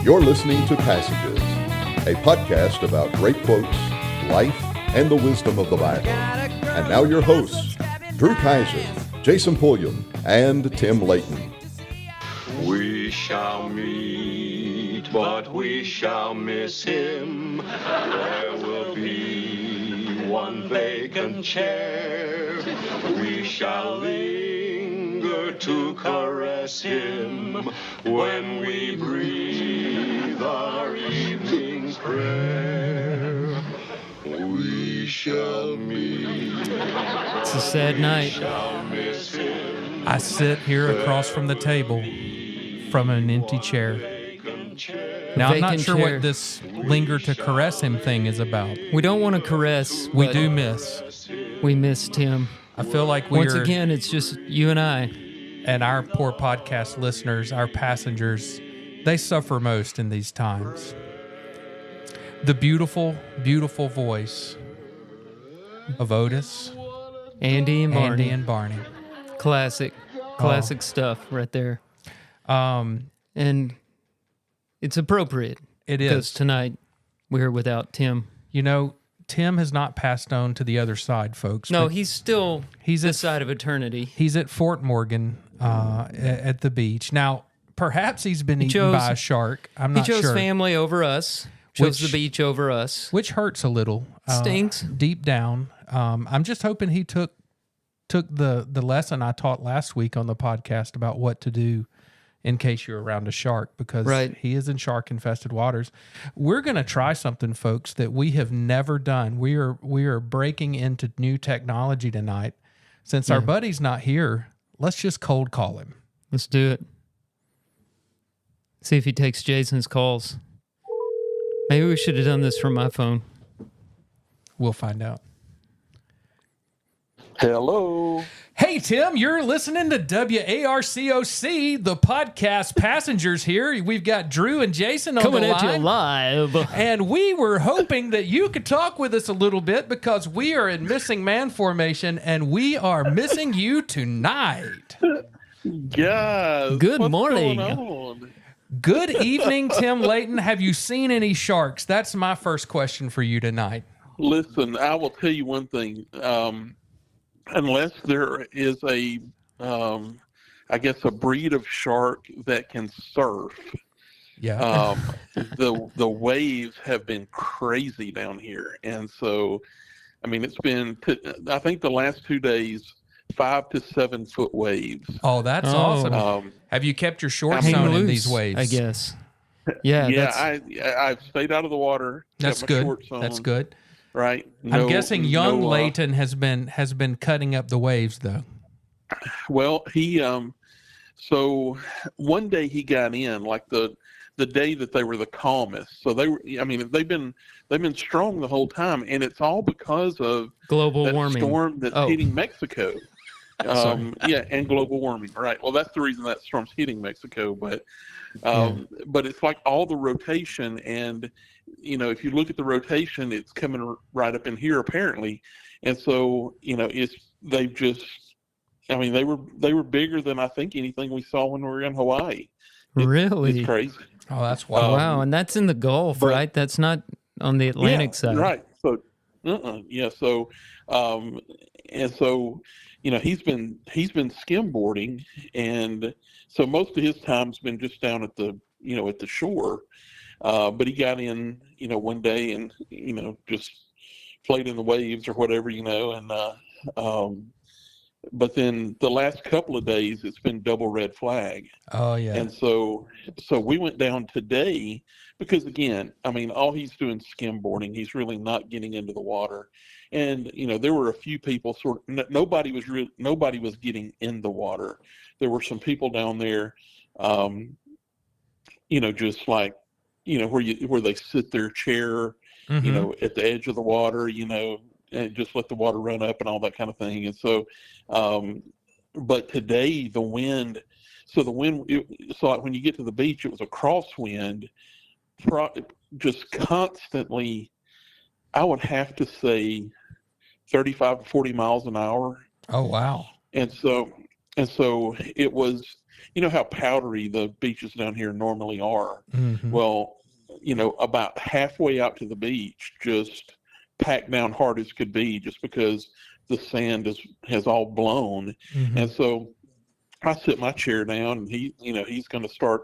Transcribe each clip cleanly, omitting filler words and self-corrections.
You're listening to Passages, a podcast about great quotes, life, and the wisdom of the Bible. And now your hosts, Drew Kaiser, Jason Pulliam, and Tim Layton. We shall meet, but we shall miss him. There will be one vacant chair. We shall linger to caress him when we breathe our evening's prayer. We shall meet. It's a sad night. I sit here across from the table from an empty chair. Now, I'm not sure what this linger to caress him thing is about. We don't want to caress. We do miss. We miss Tim. I feel like Once again, it's just you and I. And our poor podcast listeners, our passengers, they suffer most in these times. The beautiful, beautiful voice of Otis, Andy and Barney. Classic stuff right there. And it's appropriate. It is. Because tonight we're without Tim. You know, Tim has not passed on to the other side, folks. No, he's still this side of eternity. He's at Fort Morgan at the beach. Now, perhaps he's been eaten by a shark. I'm not sure. He chose family over us. Chose the beach over us. Which hurts a little. Stinks. Deep down. I'm just hoping he took the lesson I taught last week on the podcast about what to do in case you're around a shark, because he is in shark-infested waters. We're going to try something, folks, that we have never done. We are breaking into new technology tonight. Since our buddy's not here, let's just cold call him. Let's do it. See if he takes Jason's calls. Maybe we should have done this from my phone. We'll find out. Hello. Hey, Tim, you're listening to WARCOC, the podcast Passengers here. We've got Drew and Jason on Coming the line. at you live. And we were hoping that you could talk with us a little bit because we are in missing man formation and we are missing you tonight. Guys, Good what's morning. going on? Good evening, Tim Layton. Have you seen any sharks? That's my first question for you tonight. Listen, I will tell you one thing. Unless there is a breed of shark that can surf. Yeah. The waves have been crazy down here. And so, I mean, it's been, I think the last 2 days, 5 to 7 foot waves. Oh, that's awesome. Have you kept your shorts on in these waves? I guess. Yeah. I've stayed out of the water. That's good. That's good. Right. I'm guessing young Layton has been cutting up the waves, though. Well, he so one day he got in, like the day that they were the calmest. So they've been strong the whole time, and it's all because of global warming storm that's hitting Mexico. And global warming. Right. Well, that's the reason that storm's hitting Mexico, but it's like all the rotation, and if you look at the rotation, it's coming right up in here apparently. And so, they were bigger than I think anything we saw when we were in Hawaii. Really? It's crazy. Oh, that's wild. Wow. And that's in the Gulf, right? That's not on the Atlantic side. Right. So, yeah. So, and so, he's been skimboarding, and so most of his time's been just down at the shore. But he got in, one day and, just played in the waves or whatever, but then the last couple of days it's been double red flag. Oh yeah. And so we went down today because, again, I mean, all he's doing is skimboarding. He's really not getting into the water. And, there were a few people nobody was getting in the water. There were some people down there, just like, where they sit their chair, at the edge of the water, and just let the water run up and all that kind of thing. And so, but today the wind, when you get to the beach, it was a crosswind, just constantly, I would have to say 35 to 40 miles an hour. Oh, wow. And so it was, you know how powdery the beaches down here normally are. Mm-hmm. Well, you know, about halfway out to the beach, just packed down hard as could be, just because the sand has all blown. Mm-hmm. And so I sit my chair down, and he's going to start,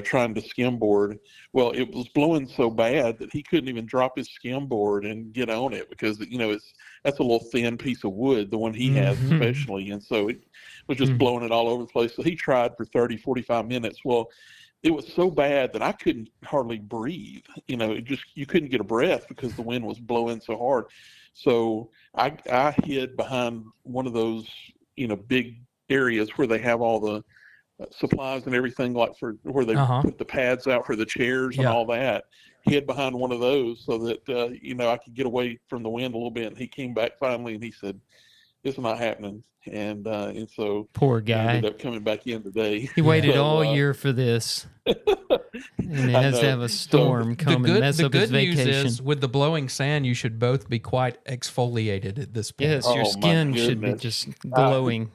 trying to skimboard. Well, it was blowing so bad that he couldn't even drop his skimboard and get on it, because that's a little thin piece of wood, the one he has especially, and so it was just blowing it all over the place. So he tried for 30, 45 minutes. Well, it was so bad that I couldn't hardly breathe. You couldn't get a breath because the wind was blowing so hard. So I hid behind one of those, big areas where they have all the supplies and everything, like for where they put the pads out for the chairs and all that. Hid behind one of those so that, I could get away from the wind a little bit. And he came back finally and he said, "It's not happening." And so poor guy he ended up coming back in today. He waited all year for this. And he has to have a storm come and mess up his vacation. The good news is, with the blowing sand, you should both be quite exfoliated at this point. Yes, your skin should be just glowing.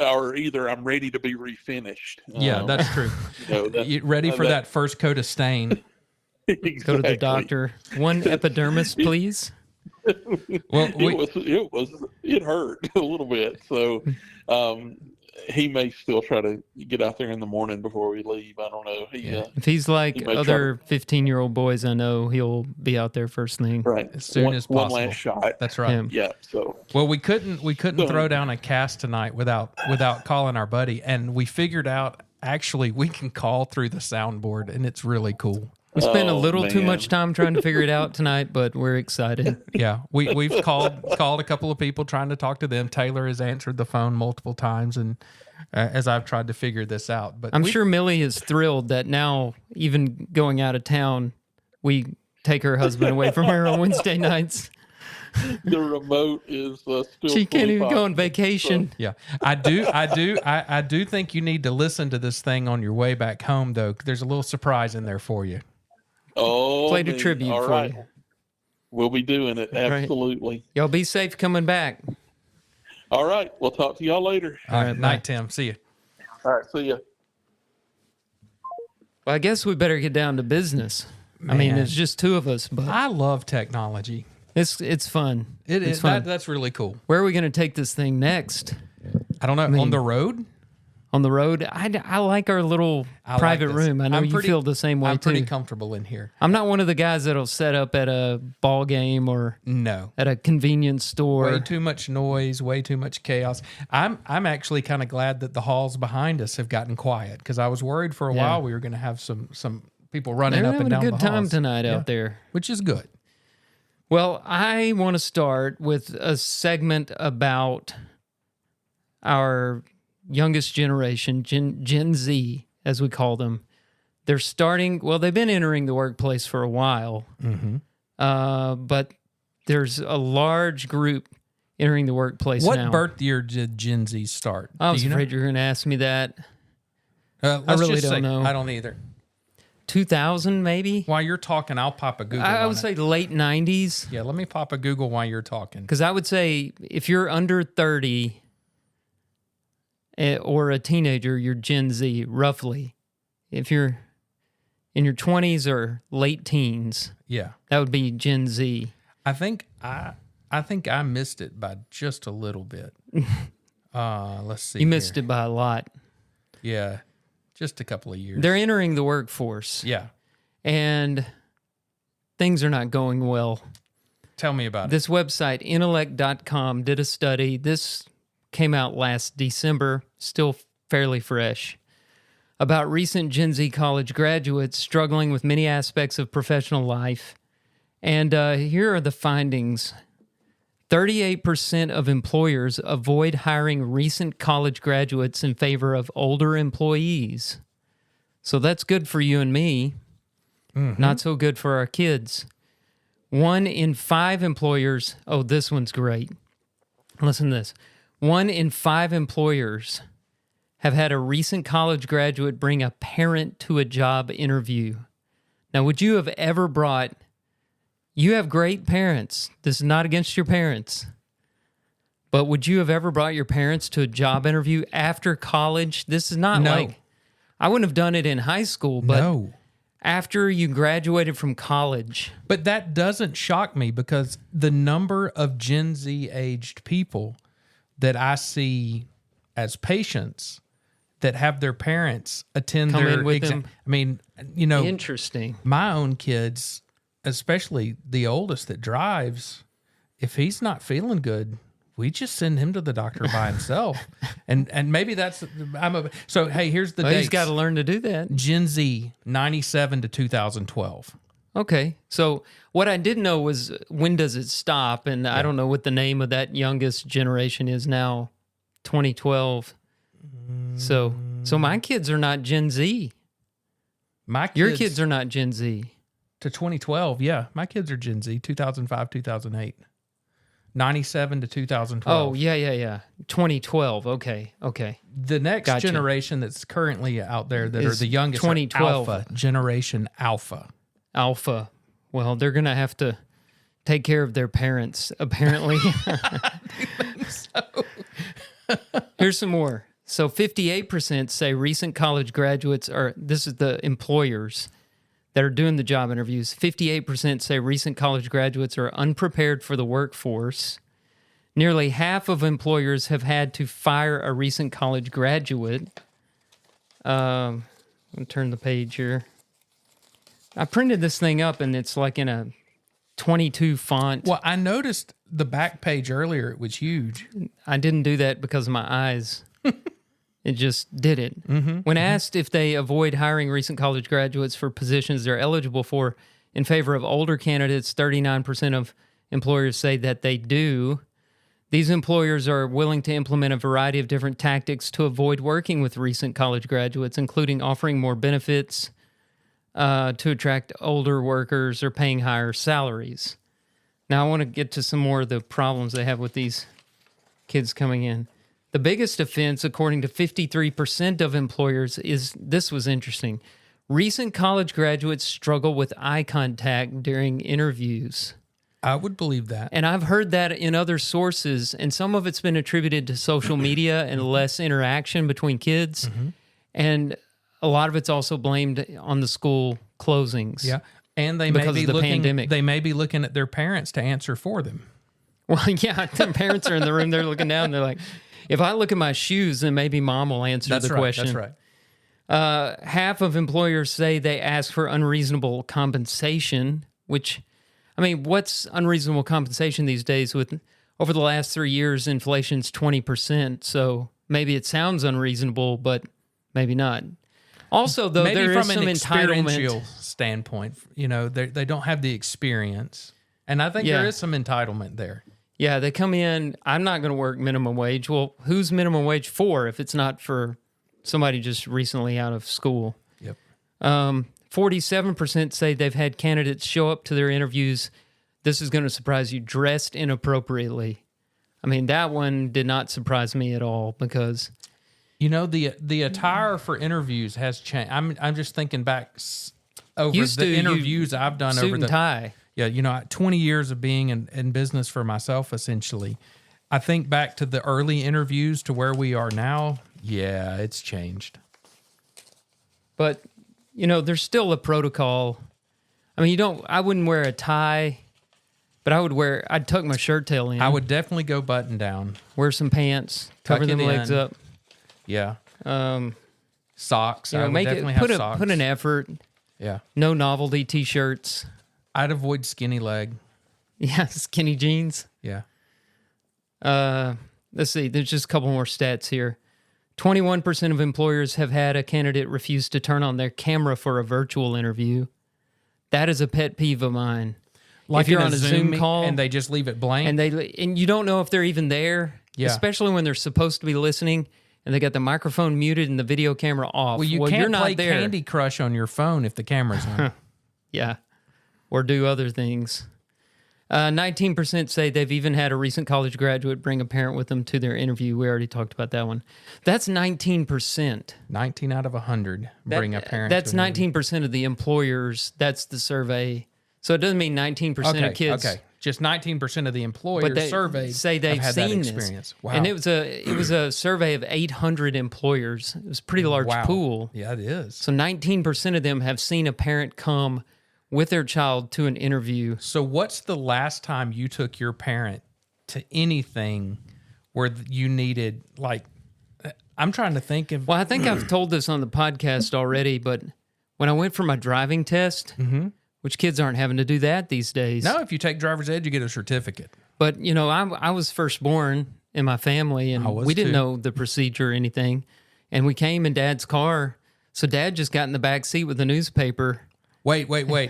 Or either I'm ready to be refinished. Yeah, that's true. You're ready for that first coat of stain. Exactly. Go to the doctor. One epidermis, please. Well, it hurt a little bit. So he may still try to get out there in the morning before we leave. I don't know. If he's like other 15-year-old boys I know, he'll be out there first thing. Right. As soon as possible. One last shot. That's right. Yeah. So well, we couldn't throw down a cast tonight without calling our buddy, and we figured out actually we can call through the soundboard, and it's really cool. We spent a little too much time trying to figure it out tonight, but we're excited. Yeah, we've called a couple of people trying to talk to them. Taylor has answered the phone multiple times, and as I've tried to figure this out. But I'm sure Millie is thrilled that now, even going out of town, we take her husband away from her on Wednesday nights. The remote is still. She can't even go on vacation. So. Yeah, I do think you need to listen to this thing on your way back home, though. There's a little surprise in there for you. Oh, played a tribute all for right. you. We'll be doing it. Absolutely. Right. Y'all be safe coming back. All right. We'll talk to y'all later. All right. Night, Tim. See you. All right. See ya. Well, I guess we better get down to business. Man. I mean, it's just two of us, but I love technology. It's fun. It's fun. That's really cool. Where are we going to take this thing next? I don't know. On the road? On the road, I like our little private room. I know you feel the same way too. I'm pretty comfortable in here. I'm not one of the guys that'll set up at a ball game or at a convenience store. Way too much noise, way too much chaos. I'm actually kind of glad that the halls behind us have gotten quiet, because I was worried for a while we were going to have some people running up and down the halls. They're having a good time tonight out there, which is good. Well, I want to start with a segment about our youngest generation, Gen Z, as we call them. They're they've been entering the workplace for a while, but there's a large group entering the workplace now. What birth year did Gen Z start? I was afraid you were going to ask me that. I really don't know. I don't either. 2000, maybe? While you're talking, I'll pop a Google. I would say late 90s. Yeah, let me pop a Google while you're talking. Because I would say if you're under 30... or a teenager, you're Gen Z, roughly. If you're in your 20s or late teens, that would be Gen Z. I think I missed it by just a little bit. Let's see. You missed it by a lot. Yeah, just a couple of years. They're entering the workforce. Yeah. And things are not going well. Tell me about it. This website, intellect.com, did a study. This came out last December, still fairly fresh, about recent Gen Z college graduates struggling with many aspects of professional life. And here are the findings. 38% of employers avoid hiring recent college graduates in favor of older employees. So that's good for you and me. Not so good for our kids. 1 in 5 employers, this one's great. Listen to this. 1 in 5 employers have had a recent college graduate bring a parent to a job interview. Now, would you have ever you have great parents. This is not against your parents. But would you have ever brought your parents to a job interview after college? This is not like, I wouldn't have done it in high school, but after you graduated from college. But that doesn't shock me because the number of Gen Z aged people that I see as patients that have their parents attend Come their in with them. I mean, you know, Interesting. my own kids, especially the oldest that drives, if he's not feeling good, we just send him to the doctor by himself. and maybe that's, so hey, here's the dates. He's got to learn to do that. Gen Z, 97 to 2012. Okay. So what I didn't know was when does it stop? And I don't know what the name of that youngest generation is now, 2012. So my kids are not Gen Z. Your kids are not Gen Z. To 2012, yeah. My kids are Gen Z, 2005, 2008. 97 to 2012. Oh, yeah. 2012. Okay. The next generation that's currently out there that are the youngest 2012. are Alpha, Generation Alpha. Alpha. Well, they're going to have to take care of their parents, apparently. Here's some more. So 58% say recent college graduates are, this is the employers that are doing the job interviews. 58% say recent college graduates are unprepared for the workforce. Nearly half of employers have had to fire a recent college graduate. I'll turn the page here. I printed this thing up and it's like in a 22 font. Well, I noticed the back page earlier. It was huge. I didn't do that because of my eyes. It just did it. When asked if they avoid hiring recent college graduates for positions they're eligible for in favor of older candidates, 39% of employers say that they do. These employers are willing to implement a variety of different tactics to avoid working with recent college graduates, including offering more benefits to attract older workers or paying higher salaries. Now, I want to get to some more of the problems they have with these kids coming in. The biggest offense, according to 53% of employers, is, this was interesting, recent college graduates struggle with eye contact during interviews. I would believe that. And I've heard that in other sources, and some of it's been attributed to social media and less interaction between kids. And a lot of it's also blamed on the school closings. Yeah. And they because may be of the pandemic. They may be looking at their parents to answer for them. Well, yeah, their parents are in the room, they're looking down, and they're like, if I look at my shoes, then maybe mom will answer the question. That's right. Half of employers say they ask for unreasonable compensation, which, I mean, what's unreasonable compensation these days? With over the last 3 years, inflation's 20%. So maybe it sounds unreasonable, but maybe not. Also, though, maybe there from is an some experiential entitlement standpoint, you know, they don't have the experience, and I think there is some entitlement there. Yeah, they come in, I'm not going to work minimum wage. Well, who's minimum wage for if it's not for somebody just recently out of school? Yep. 47% say they've had candidates show up to their interviews, this is going to surprise you, dressed inappropriately. I mean, that one did not surprise me at all because... You know, the attire for interviews has changed. I'm just thinking back over the interviews I've done over the... Suit and tie. Yeah, you know, 20 years of being in business for myself, essentially. I think back to the early interviews to where we are now. Yeah, it's changed. But, you know, there's still a protocol. I mean, I wouldn't wear a tie, but I'd tuck my shirt tail in. I would definitely go button down. Wear some pants, cover them legs up. Yeah. Socks. You know, put an effort. Yeah. No novelty t-shirts. I'd avoid skinny leg. Yeah, skinny jeans. Yeah. Let's see. There's just a couple more stats here. 21% of employers have had a candidate refuse to turn on their camera for a virtual interview. That is a pet peeve of mine. Like if you're on a Zoom call and they just leave it blank, and you don't know if they're even there, especially when they're supposed to be listening. And they got the microphone muted and the video camera off. Well, you're can't not play there. Candy Crush on your phone if the camera's on. Yeah. Or do other things. 19% say they've even had a recent college graduate bring a parent with them to their interview. We already talked about that one. That's 19%. 19 out of 100 bring a parent. That's 19% of the employers. That's the survey. So it doesn't mean 19% of kids Just 19% of the employers surveyed say they've have had seen that experience. this. Wow. And it was a survey of 800 employers. It was a pretty large pool. Yeah, it is. So 19% of them have seen a parent come with their child to an interview. So what's the last time you took your parent to anything where you needed, like, I'm trying to think of... Well, I think I've told this on the podcast already, but when I went for my driving test, which kids aren't having to do that these days. No, if you take driver's ed, you get a certificate. But, you know, I was firstborn in my family, and we didn't know the procedure or anything. And we came in Dad's car, so Dad just got in the back seat with the newspaper. Wait.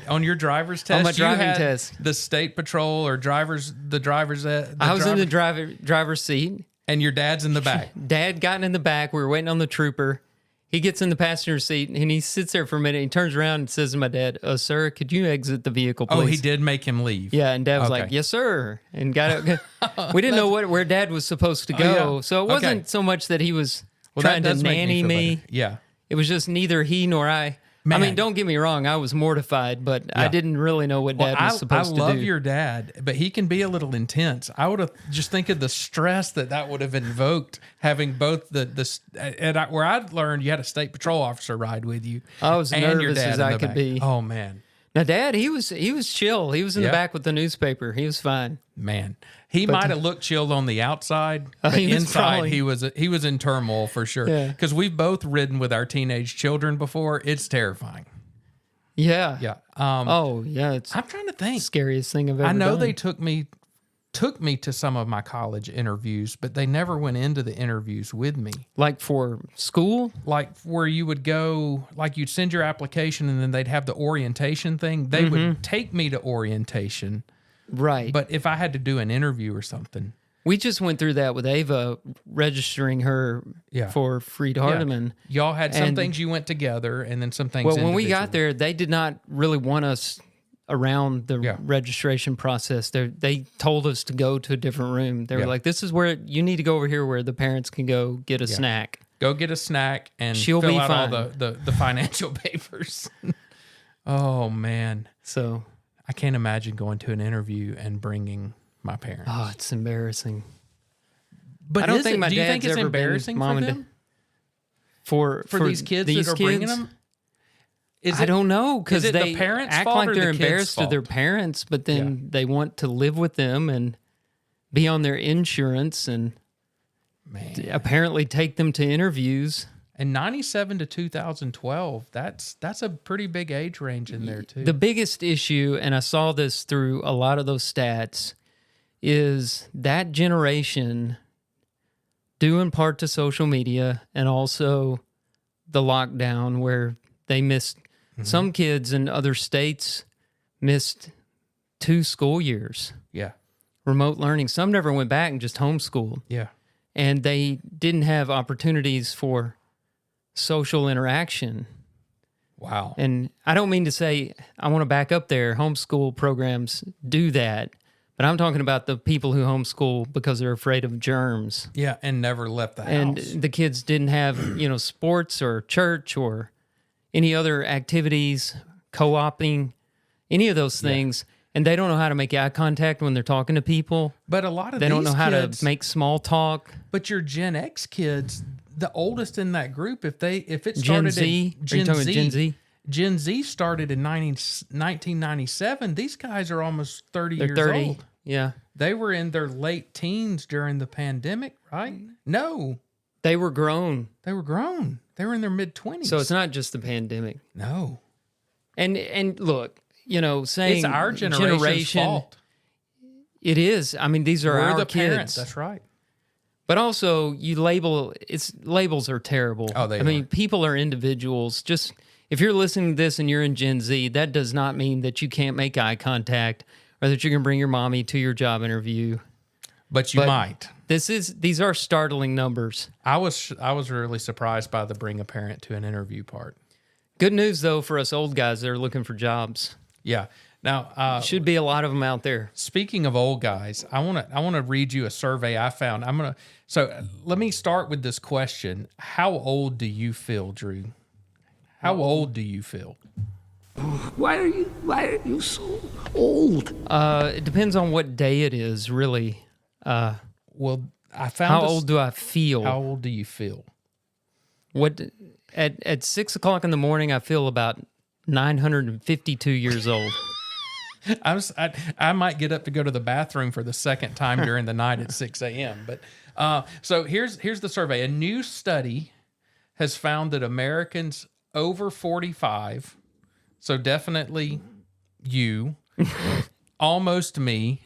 On your driver's test? On my driving test. The state patrol or I was in the driver's seat. And your dad's in the back. Dad got in the back. We were waiting on the trooper. He gets in the passenger seat, and he sits there for a minute. He turns around and says to my dad, "Sir, could you exit the vehicle, please?" Oh, he did make him leave. Yeah, and Dad was like, "Yes, sir," and got it. We didn't know where Dad was supposed to go, so it wasn't so much that he was trying to nanny me. Yeah. It was just neither he nor I. Man. I mean, don't get me wrong. I was mortified, but I didn't really know what Dad was supposed to do. I love your dad, but he can be a little intense. I would have just think of the stress that would have invoked having both where I'd learned you had a state patrol officer ride with you. I was and nervous your dad as I could be. Oh man. Now, Dad, he was chill. He was in the back with the newspaper. He was fine. Man, he might have looked chilled on the outside, but inside he was in turmoil for sure. Because we've both ridden with our teenage children before. It's terrifying. Yeah. Yeah. It's I'm trying to think. Scariest thing I've ever done. I know they took me to some of my college interviews, but they never went into the interviews with me. Like for school? Like where you would go, like you'd send your application and then they'd have the orientation thing. They would take me to orientation. Right. But if I had to do an interview or something. We just went through that with Ava, registering her for Freed Hardeman. Yeah. Y'all had some things you went together and then some things Well, when we got there, they did not really want us around the registration process. They told us to go to a different room. They were like, "This is where you need to go over here where the parents can go get a snack. Go get a snack and She'll fill be out fine." all the financial papers." Oh, man. So I can't imagine going to an interview and bringing my parents. Oh, it's embarrassing. But I don't think my do you dad's think it's ever embarrassing been mom for and them? For these kids that are bringing them? I don't know, because the they parents' act fault like or they're the kids' embarrassed of their fault? parents, but then they want to live with them and be on their insurance and apparently take them to interviews. And 97 to 2012, that's a pretty big age range in there too. The biggest issue, and I saw this through a lot of those stats, is that generation, due in part to social media and also the lockdown, where they missed, some kids in other states missed 2 school years. Yeah. Remote learning. Some never went back and just homeschooled. Yeah. And they didn't have opportunities for social interaction. Wow. And I don't mean to say, I want to back up there, homeschool programs do that, but I'm talking about the people who homeschool because they're afraid of germs. Yeah, and never left the house. And the kids didn't have, sports or church or any other activities, co-oping, any of those things. And they don't know how to make eye contact when they're talking to people. But a lot of they don't know how kids, to make small talk. But your Gen X kids, the oldest in that group, if it started Gen Z, at are you talking Gen Z? Gen Z started in 1997. These guys are almost 30 They're years 30. old. Yeah. They were in their late teens during the pandemic, right? No. They were grown. They were grown. They were in their mid-20s. So it's not just the pandemic. No. And look, saying it's our generation's fault. It is. I mean, these are We're our the kids. parents. That's right. But also, labels are terrible. Oh, they I mean, people are individuals. Just if you're listening to this and you're in Gen Z, that does not mean that you can't make eye contact or that you can bring your mommy to your job interview. But you might. These are startling numbers. I was really surprised by the bring a parent to an interview part. Good news though for us old guys that are looking for jobs. Yeah. Now, should be a lot of them out there. Speaking of old guys, I want to read you a survey I found. So let me start with this question: how old do you feel, Drew? How old do you feel? Why are you so old? It depends on what day it is, really. Well, I found how old do I feel? How old do you feel? What at 6 o'clock in the morning? I feel about 952 years old. I might get up to go to the bathroom for the second time during the night at 6 a.m. But so here's the survey. A new study has found that Americans over 45, so definitely you, almost me,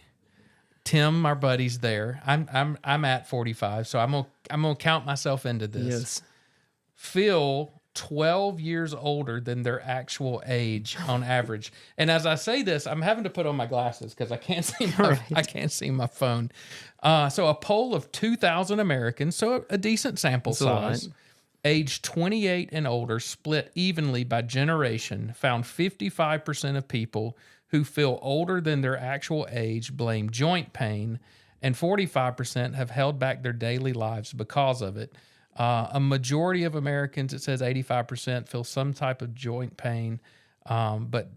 Tim, our buddy's there. I'm at 45, so I'm gonna count myself into this. Yes. Feel 12 years older than their actual age on average. And as I say this, I'm having to put on my glasses because I can't see I can't see my phone. So a poll of 2,000 Americans, so a decent sample size, aged 28 and older, split evenly by generation, found 55% of people who feel older than their actual age blame joint pain, and 45% have held back their daily lives because of it. A majority of Americans, it says 85%, feel some type of joint pain, but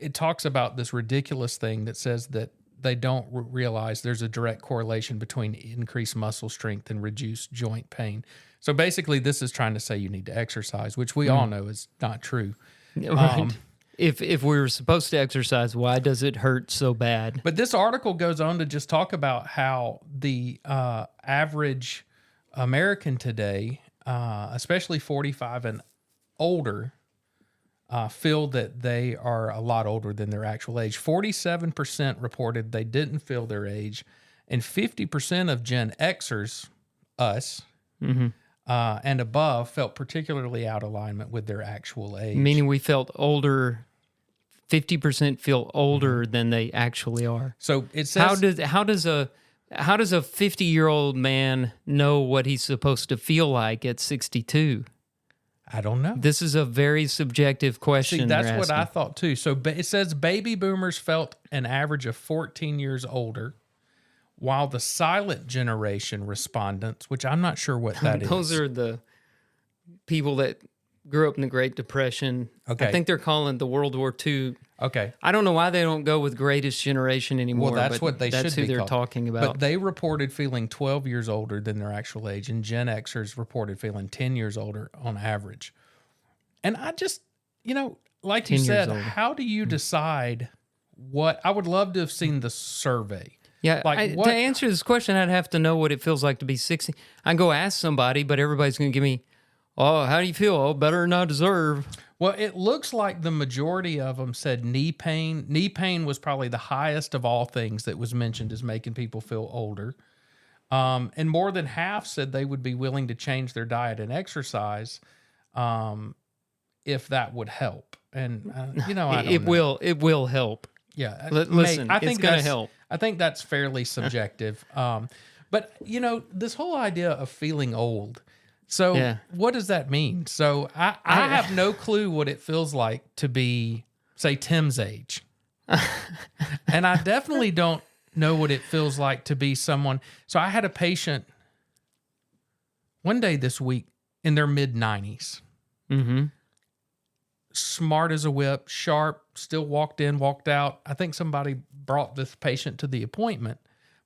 it talks about this ridiculous thing that says that they don't realize there's a direct correlation between increased muscle strength and reduced joint pain. So basically, this is trying to say you need to exercise, which we all know is not true. Right. If we were supposed to exercise, why does it hurt so bad? But this article goes on to just talk about how the average American today, especially 45 and older, feel that they are a lot older than their actual age. 47% reported they didn't feel their age, and 50% of Gen Xers, us, and above, felt particularly out of alignment with their actual age. Meaning we felt older. 50% feel older than they actually are. So it says, how does a 50-year-old man know what he's supposed to feel like at 62? I don't know. This is a very subjective question. See, that's what I thought too. So it says baby boomers felt an average of 14 years older, while the silent generation respondents, which I'm not sure what that is. Those are the people that grew up in the Great Depression. Okay. I think they're calling the World War II. Okay. I don't know why they don't go with Greatest Generation anymore. Well, that's what they should be That's who they're called. talking about. But they reported feeling 12 years older than their actual age, and Gen Xers reported feeling 10 years older on average. And I just, like you said, how do you decide what? I would love to have seen the survey. Yeah, to answer this question, I'd have to know what it feels like to be 60. I can go ask somebody, but everybody's going to give me, oh, how do you feel? Oh, better than I deserve. Well, it looks like the majority of them said knee pain. Knee pain was probably the highest of all things that was mentioned as making people feel older. And more than half said they would be willing to change their diet and exercise if that would help. And, I don't know. It will help. Yeah. Listen, I think it's going to help. I think that's fairly subjective. But, this whole idea of feeling old. So what does that mean? So I have no clue what it feels like to be, say, Tim's age. And I definitely don't know what it feels like to be someone. So I had a patient one day this week in their mid-90s. Mm-hmm. Smart as a whip, sharp, still walked in, walked out. I think somebody brought this patient to the appointment.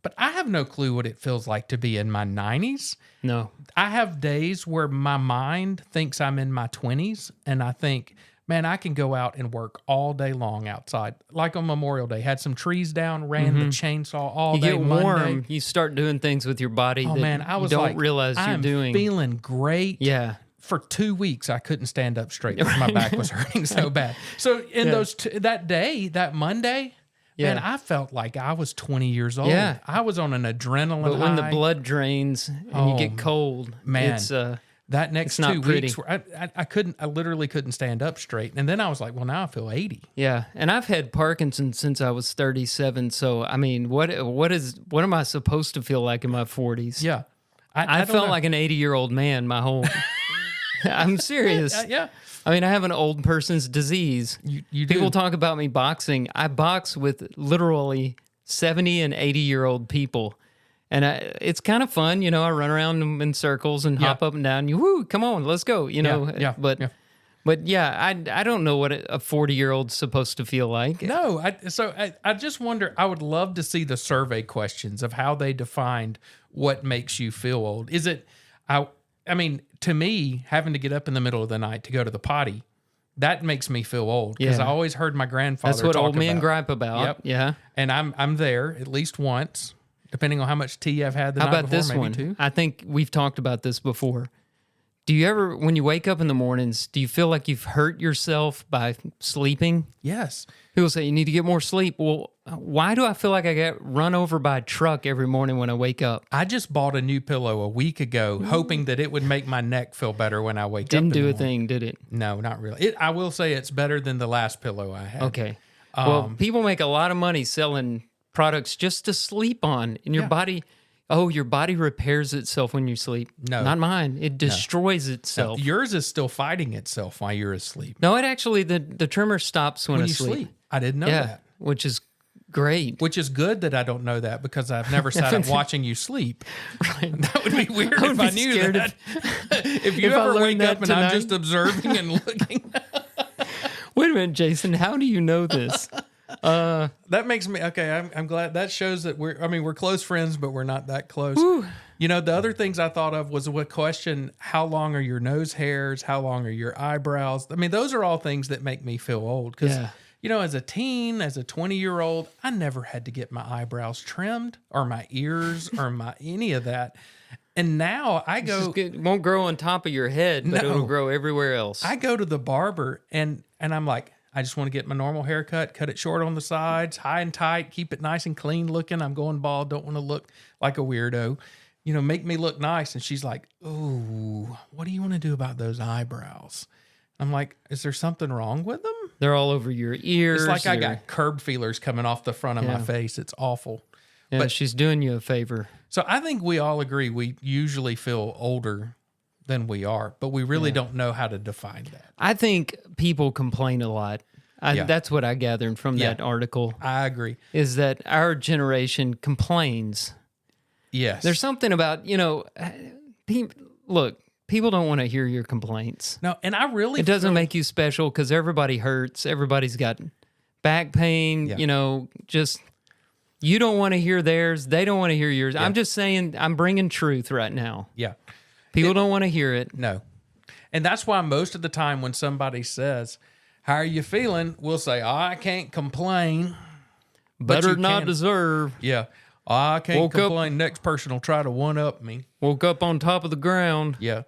But I have no clue what it feels like to be in my 90s. No. I have days where my mind thinks I'm in my 20s, and I think, man, I can go out and work all day long outside. Like on Memorial Day, had some trees down, ran the chainsaw all day. You get warm, you start doing things with your body I was you don't like, realize you're doing. Feeling great. Yeah. For 2 weeks, I couldn't stand up straight because my back was hurting so bad. So in that day, that Monday, man, I felt like I was 20 years old. Yeah. I was on an adrenaline high. But when the blood drains and you get cold, man, it's that next it's 2 not pretty. weeks, I literally couldn't stand up straight. And then I was like, well, now I feel 80. Yeah, and I've had Parkinson's since I was 37. So I mean, what am I supposed to feel like in my 40s? Yeah, I felt like an 80-year-old man my whole. I'm serious. Yeah. I mean, I have an old person's disease. You People do. talk about me boxing. I box with literally 70 and 80-year-old people. And it's kind of fun, I run around in circles and hop up and down. Woo, come on, let's go, But But yeah, I don't know what a 40-year-old's supposed to feel like. No, I just wonder, I would love to see the survey questions of how they defined what makes you feel old. Is it, I mean, to me, having to get up in the middle of the night to go to the potty, that makes me feel old because I always heard my grandfather That's what talk old men about. gripe about. Yep. Yeah. And I'm there at least once, depending on how much tea I've had the How night about before, this maybe one? two. I think we've talked about this before. Do you ever, when you wake up in the mornings, do you feel like you've hurt yourself by sleeping? Yes. People say you need to get more sleep. Well, why do I feel like I get run over by a truck every morning when I wake up? I just bought a new pillow a week ago, hoping that it would make my neck feel better when I wake up. Didn't do a morning. thing, did it? No, not really. I will say it's better than the last pillow I had. Okay. Well, people make a lot of money selling products just to sleep on, and your body. Oh, your body repairs itself when you sleep. No. Not mine. It destroys itself. Yours is still fighting itself while you're asleep. No, it actually, the tremor stops when I you sleep. I didn't know that. Which is great. Which is good that I don't know that because I've never sat up watching you sleep. Right. That would be weird I would if be I knew scared that. If you if I ever learned wake that up and I'm tonight. just observing and looking. Wait a minute, Jason. How do you know this? That makes me okay. I'm glad that shows that we're close friends, but we're not that close. You know, the other things I thought of was a question: how long are your nose hairs? How long are your eyebrows? I mean, those are all things that make me feel old. Because you know, as a teen, as a 20-year-old, I never had to get my eyebrows trimmed or my ears or my any of that. And now I go. It won't grow on top of your head, but it'll grow everywhere else. I go to the barber and I'm like, I just want to get my normal haircut, cut it short on the sides, high and tight, keep it nice and clean looking. I'm going bald, don't want to look like a weirdo. You know, make me look nice. And she's like, "Ooh, what do you want to do about those eyebrows?" I'm like, "Is there something wrong with them?" They're all over your ears. It's like I got curb feelers coming off the front of my face. It's awful. Yeah, but she's doing you a favor. So I think we all agree we usually feel older than we are, but we really don't know how to define that. I think people complain a lot. That's what I gathered from that article. I agree. Is that our generation complains. Yes. There's something about, look, people don't want to hear your complaints. No, and I really It doesn't make you special because everybody hurts. Everybody's got back pain, just... You don't want to hear theirs. They don't want to hear yours. I'm just saying, I'm bringing truth right now. Yeah. People don't want to hear it. No. And that's why most of the time when somebody says, "How are you feeling?" we'll say, "I can't complain." Better not deserve. Yeah. "I can't complain. Next person will try to one-up me." Woke up on top of the ground. Yeah.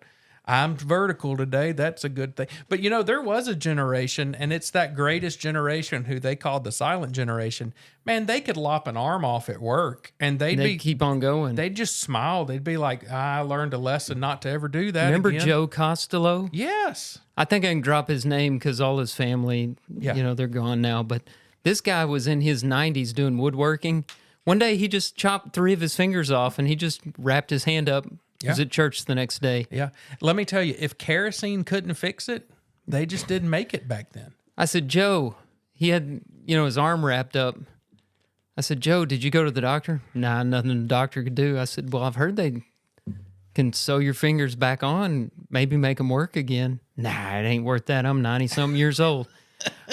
"I'm vertical today. That's a good thing." But there was a generation, and it's that greatest generation who they called the silent generation. Man, they could lop an arm off at work, and they'd keep on going. They'd just smile. They'd be like, "I learned a lesson not to ever do that." Remember again. Joe Costello? Yes. I think I can drop his name because all his family, they're gone now. But this guy was in his 90s doing woodworking. One day he just chopped 3 of his fingers off, and he just wrapped his hand up. He was at church the next day. Yeah. Let me tell you, if kerosene couldn't fix it, they just didn't make it back then. I said, "Joe," he had, his arm wrapped up. I said, "Joe, did you go to the doctor?" "Nah, nothing the doctor could do." I said, "Well, I've heard they can sew your fingers back on, maybe make them work again." "Nah, it ain't worth that. I'm 90-something years old."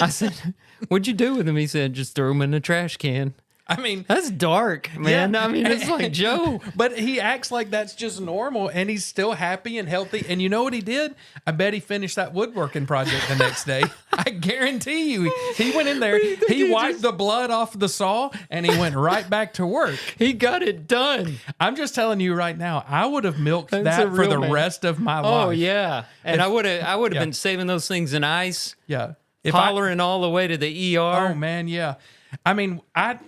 I said, "What'd you do with them?" He said, "Just threw them in the trash can." I mean, that's dark, man. Yeah. I mean, it's like Joe. But he acts like that's just normal, and he's still happy and healthy. And you know what he did? I bet he finished that woodworking project the next day. I guarantee you. He went in there, he wiped the blood off the saw, and he went right back to work. He got it done. I'm just telling you right now, I would have milked that for the rest of my life. Oh, yeah. And I would have been saving those things in ice. Yeah. Hollering all the way to the ER. Oh, man, yeah. I mean, I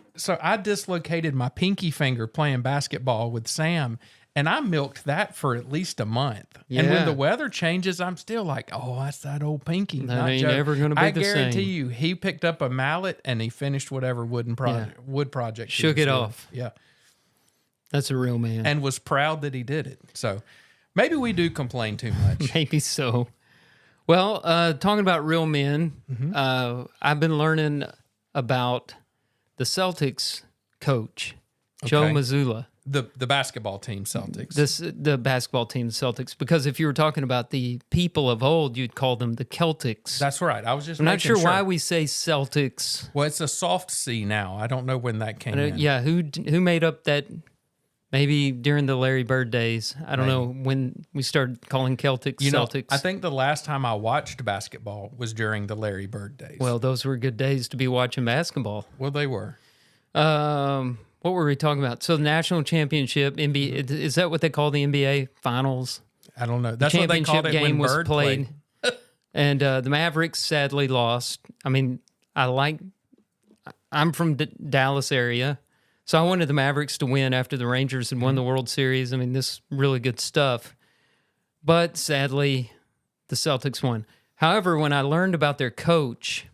dislocated my pinky finger playing basketball with Sam, and I milked that for at least a month. Yeah. And when the weather changes, I'm still like, "Oh, that's that old pinky." That ain't ever going to be the same. I guarantee you, he picked up a mallet and he finished whatever wood project. Shook it off. Yeah. That's a real man. And was proud that he did it. So maybe we do complain too much. Maybe so. Well, talking about real men, I've been learning about the Celtics coach, Joe Mazzulla. The basketball team, Celtics. The basketball team, Celtics. Because if you were talking about the people of old, you'd call them the Celtics. That's right. I was just I'm not making sure why we say Celtics. Well, it's a soft C now. I don't know when that came in. Yeah, who made up that? Maybe during the Larry Bird days. I don't know when we started calling Celtics Celtics. I think the last time I watched basketball was during the Larry Bird days. Well, those were good days to be watching basketball. Well, they were. What were we talking about? So the national championship, NBA, is that what they call the NBA finals? I don't know. That's what they called it when Bird played. And the Mavericks sadly lost. I mean, I'm from the Dallas area, so I wanted the Mavericks to win after the Rangers had won the World Series. I mean, this really good stuff. But sadly, the Celtics won. However, when I learned about their coach,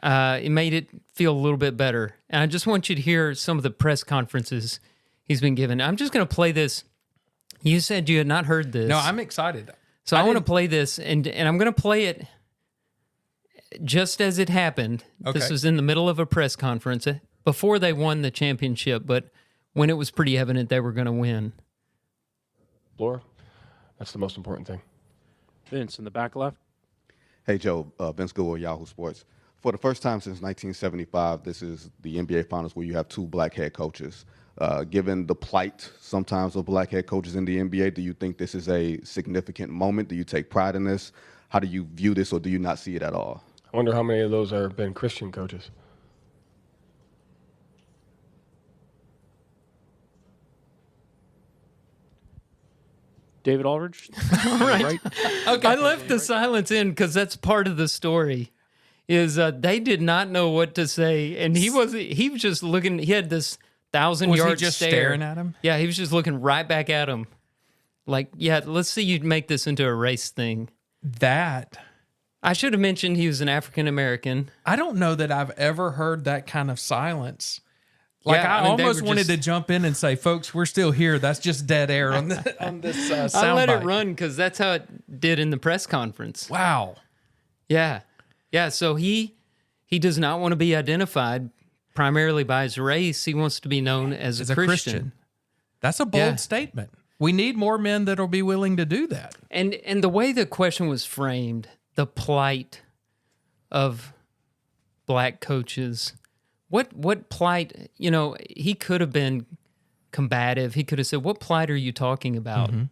it made it feel a little bit better. And I just want you to hear some of the press conferences he's been given. I'm just going to play this. You said you had not heard this. No, I'm excited. So I want to play this, and I'm going to play it just as it happened. Okay. This was in the middle of a press conference before they won the championship, but when it was pretty evident they were going to win. Laura, that's the most important thing. Vince in the back left. Hey, Joe. Vince Goodwill, Yahoo Sports. For the first time since 1975, this is the NBA Finals where you have two black head coaches. Given the plight sometimes of black head coaches in the NBA, do you think this is a significant moment? Do you take pride in this? How do you view this, or do you not see it at all? I wonder how many of those have been Christian coaches. David Aldridge. Right. Okay. I left the silence in because that's part of the story. Is they did not know what to say, and he was just looking. He had this 1,000-yard Was he just stare. staring at him? Yeah, he was just looking right back at him. Like, yeah, let's see you make this into a race thing. That I should have mentioned he was an African American. I don't know that I've ever heard that kind of silence. Like, Yeah, I I mean, almost wanted to jump in and say, "Folks, we're still here." That's just dead air on this soundbite. I let it run because that's how it did in the press conference. Wow. Yeah. Yeah, so he does not want to be identified primarily by his race. He wants to be known as a Christian. That's a bold statement. We need more men that will be willing to do that. And the way the question was framed, the plight of black coaches, what plight, he could have been combative. He could have said, "What plight are you talking about?" Mm-hmm.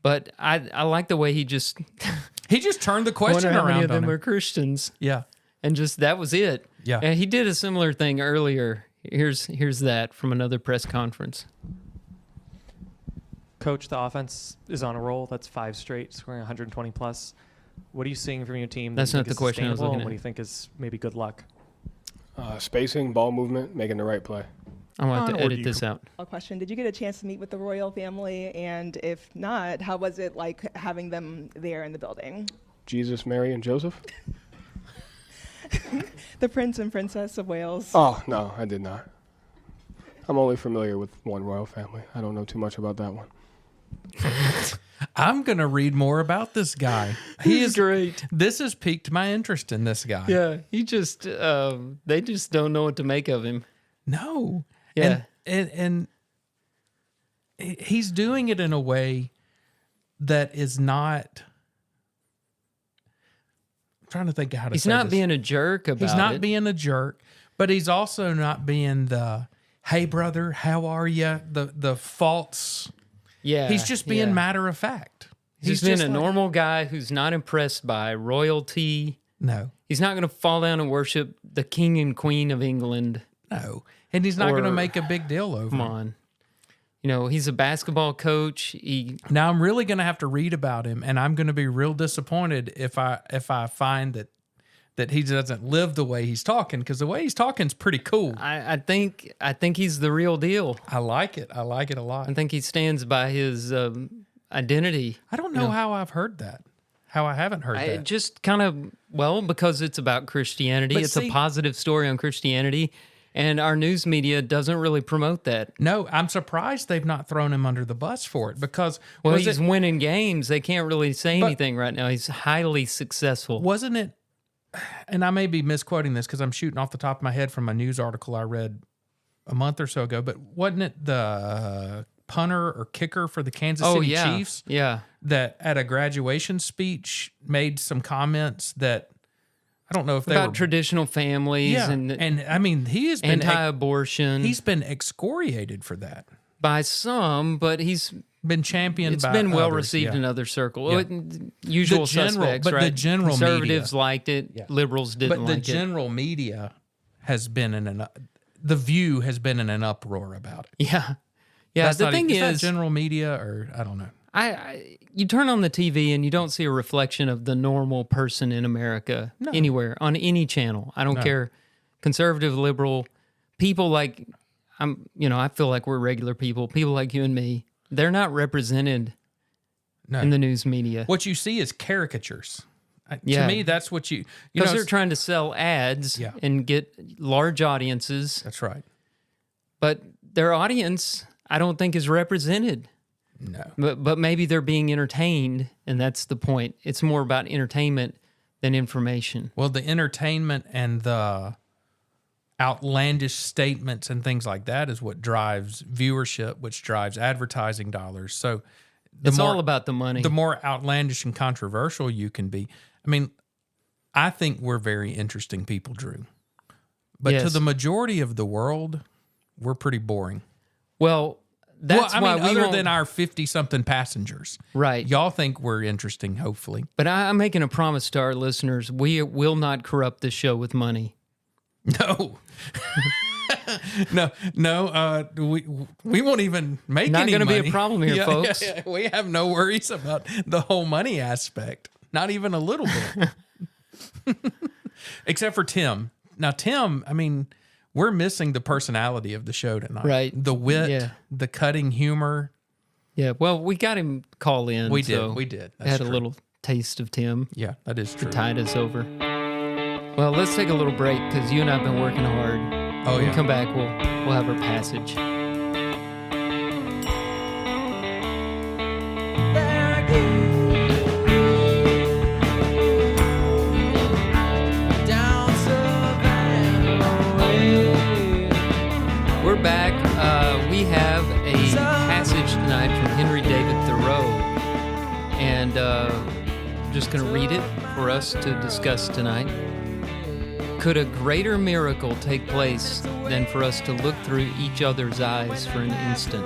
But I like the way he just... He just turned the question around. How many of them on him. are Christians? Yeah. And just that was it. Yeah. And he did a similar thing earlier. Here's that from another press conference. Coach, the offense is on a roll. That's 5 straight, scoring 120 plus. What are you seeing from your team? That's not the question I was looking at. What do you think is maybe good luck? Spacing, ball movement, making the right play. I want to edit this out. A question. Did you get a chance to meet with the royal family? And if not, how was it like having them there in the building? Jesus, Mary, and Joseph? The Prince and Princess of Wales. Oh, no, I did not. I'm only familiar with one royal family. I don't know too much about that one. I'm going to read more about this guy. He is great. This has piqued my interest in this guy. Yeah, he just, they just don't know what to make of him. No. Yeah. And he's doing it in a way that is not... I'm trying to think of how to say this. He's not being a jerk about it. He's not being a jerk, but he's also not being the, "Hey, brother, how are you?" The false... Yeah. He's just being matter of fact. He's being a normal guy who's not impressed by royalty. No. He's not going to fall down and worship the king and queen of England. No. And he's not going to make a big deal over it. Come on. He's a basketball coach. Now I'm really going to have to read about him, and I'm going to be real disappointed if I find that he doesn't live the way he's talking, because the way he's talking is pretty cool. I think he's the real deal. I like it. I like it a lot. I think he stands by his identity. I don't know how I've heard that. How I haven't heard that. Just kind of, because it's about Christianity. It's a positive story on Christianity. And our news media doesn't really promote that. No, I'm surprised they've not thrown him under the bus for it, because... Well, he's winning games. They can't really say anything right now. He's highly successful. Wasn't it... And I may be misquoting this because I'm shooting off the top of my head from a news article I read a month or so ago, but wasn't it the punter or kicker for the Kansas City Chiefs? Yeah. That at a graduation speech made some comments that I don't know if they about were traditional families and I mean he has been anti-abortion. He's been excoriated for that by some, but he's been championed. It's by been well others, received in other circles. Yeah. Usual suspects, but right? the general Conservatives media liked it. Liberals didn't like it. But the general media has been the View has been in an uproar about it. Yeah. Yeah. That's the thing is that is, general media, or I don't know. You turn on the TV and you don't see a reflection of the normal person in America anywhere on any channel. I don't care, conservative, liberal, people like I feel like we're regular people. People like you and me, they're not represented in the news media. What you see is caricatures. To me, that's what you because they're trying to sell ads and get large audiences. That's right. But their audience, I don't think, is represented. No. But maybe they're being entertained, and that's the point. It's more about entertainment than information. Well, the entertainment and the outlandish statements and things like that is what drives viewership, which drives advertising dollars. So it's all about the money. The more outlandish and controversial you can be. I mean, I think we're very interesting people, Drew. But to the majority of the world, we're pretty boring. Well, that's why we other than our 50-something passengers. Right. Y'all think we're interesting, hopefully. But I'm making a promise to our listeners. We will not corrupt this show with money. No. No. We won't even make not any money. Not going to be a problem here, folks. Yeah. We have no worries about the whole money aspect. Not even a little bit. Except for Tim. Now, Tim, I mean, we're missing the personality of the show tonight. Right. The wit, the cutting humor. Yeah, well, we got him call in. We did. That's had a little taste of Tim. Yeah, that is true. To tide us over. Well, let's take a little break because you and I have been working hard. Oh, when we come back, we'll have our passage. We're back. We have a passage tonight from Henry David Thoreau, and I'm just going to read it for us to discuss tonight. Could a greater miracle take place than for us to look through each other's eyes for an instant?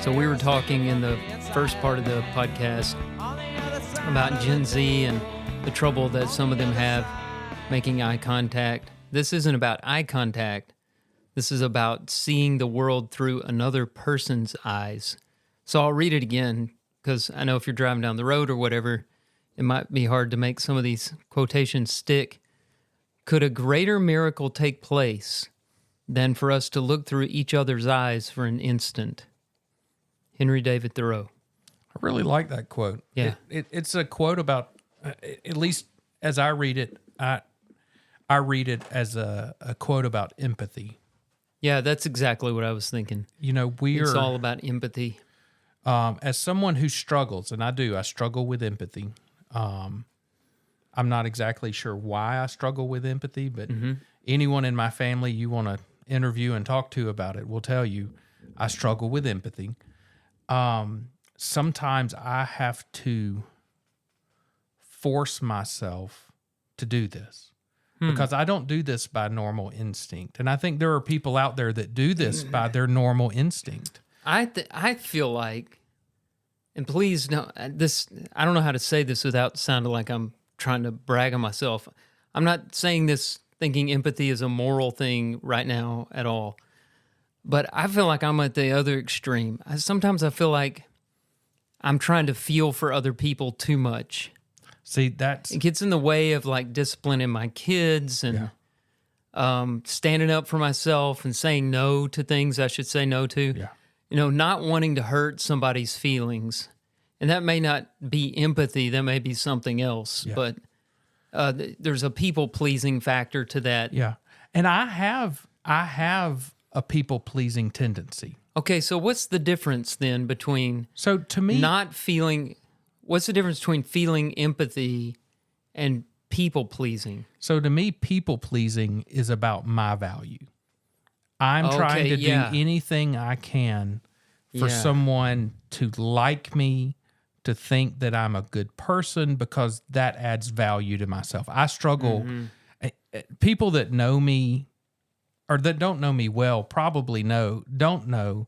So we were talking in the first part of the podcast about Gen Z and the trouble that some of them have making eye contact. This isn't about eye contact. This is about seeing the world through another person's eyes. So I'll read it again because I know if you're driving down the road or whatever, it might be hard to make some of these quotations stick. Could a greater miracle take place than for us to look through each other's eyes for an instant? Henry David Thoreau. I really like that quote. Yeah. It's a quote about, at least as I read it, I read it as a quote about empathy. Yeah, that's exactly what I was thinking. You know, it's all about empathy. As someone who struggles, and I struggle with empathy. I'm not exactly sure why I struggle with empathy, but anyone in my family you want to interview and talk to about it will tell you I struggle with empathy. Sometimes I have to force myself to do this because I don't do this by normal instinct. And I think there are people out there that do this by their normal instinct. I feel like, and please, no, I don't know how to say this without sounding like I'm trying to brag on myself. I'm not saying this thinking empathy is a moral thing right now at all. But I feel like I'm at the other extreme. Sometimes I feel like I'm trying to feel for other people too much. See, it gets in the way of like disciplining my kids and standing up for myself and saying no to things I should say no to. Yeah. You know, not wanting to hurt somebody's feelings. And that may not be empathy. That may be something else. Yeah. But there's a people-pleasing factor to that. Yeah. And I have a people-pleasing tendency. Okay, so what's the difference then between to me, what's the difference between feeling empathy and people-pleasing? So to me, people-pleasing is about my value. I'm trying to do anything I can for someone to like me, to think that I'm a good person, because that adds value to myself. I struggle. People that know me or that don't know me well probably don't know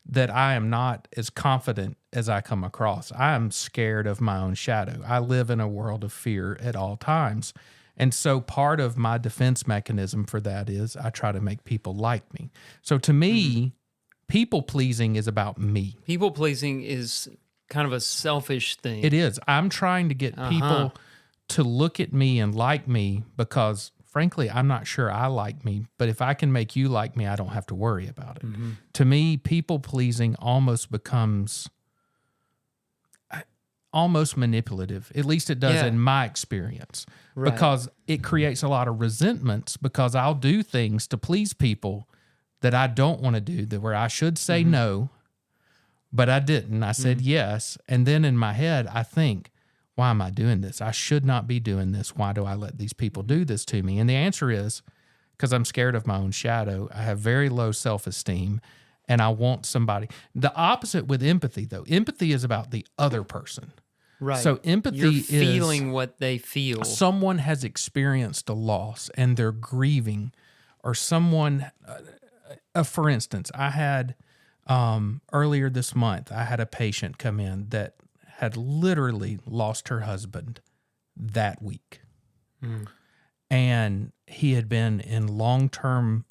that I am not as confident as I come across. I am scared of my own shadow. I live in a world of fear at all times. And so part of my defense mechanism for that is I try to make people like me. So to me, people pleasing is about me. People pleasing is kind of a selfish thing. It is. I'm trying to get people to look at me and like me because, frankly, I'm not sure I like me. But if I can make you like me, I don't have to worry about it. To me, people pleasing almost becomes almost manipulative. At least it does in my experience. Right. Because it creates a lot of resentments because I'll do things to please people that I don't want to do, where I should say no, but I didn't. I said yes. And then in my head, I think, why am I doing this? I should not be doing this. Why do I let these people do this to me? And the answer is because I'm scared of my own shadow. I have very low self-esteem, and I want somebody. The opposite with empathy, though. Empathy is about the other person. Right. So empathy You're is feeling what they feel. Someone has experienced a loss and they're grieving, or someone, for instance, I had earlier this month, I had a patient come in that had literally lost her husband that week. And he had been in long-term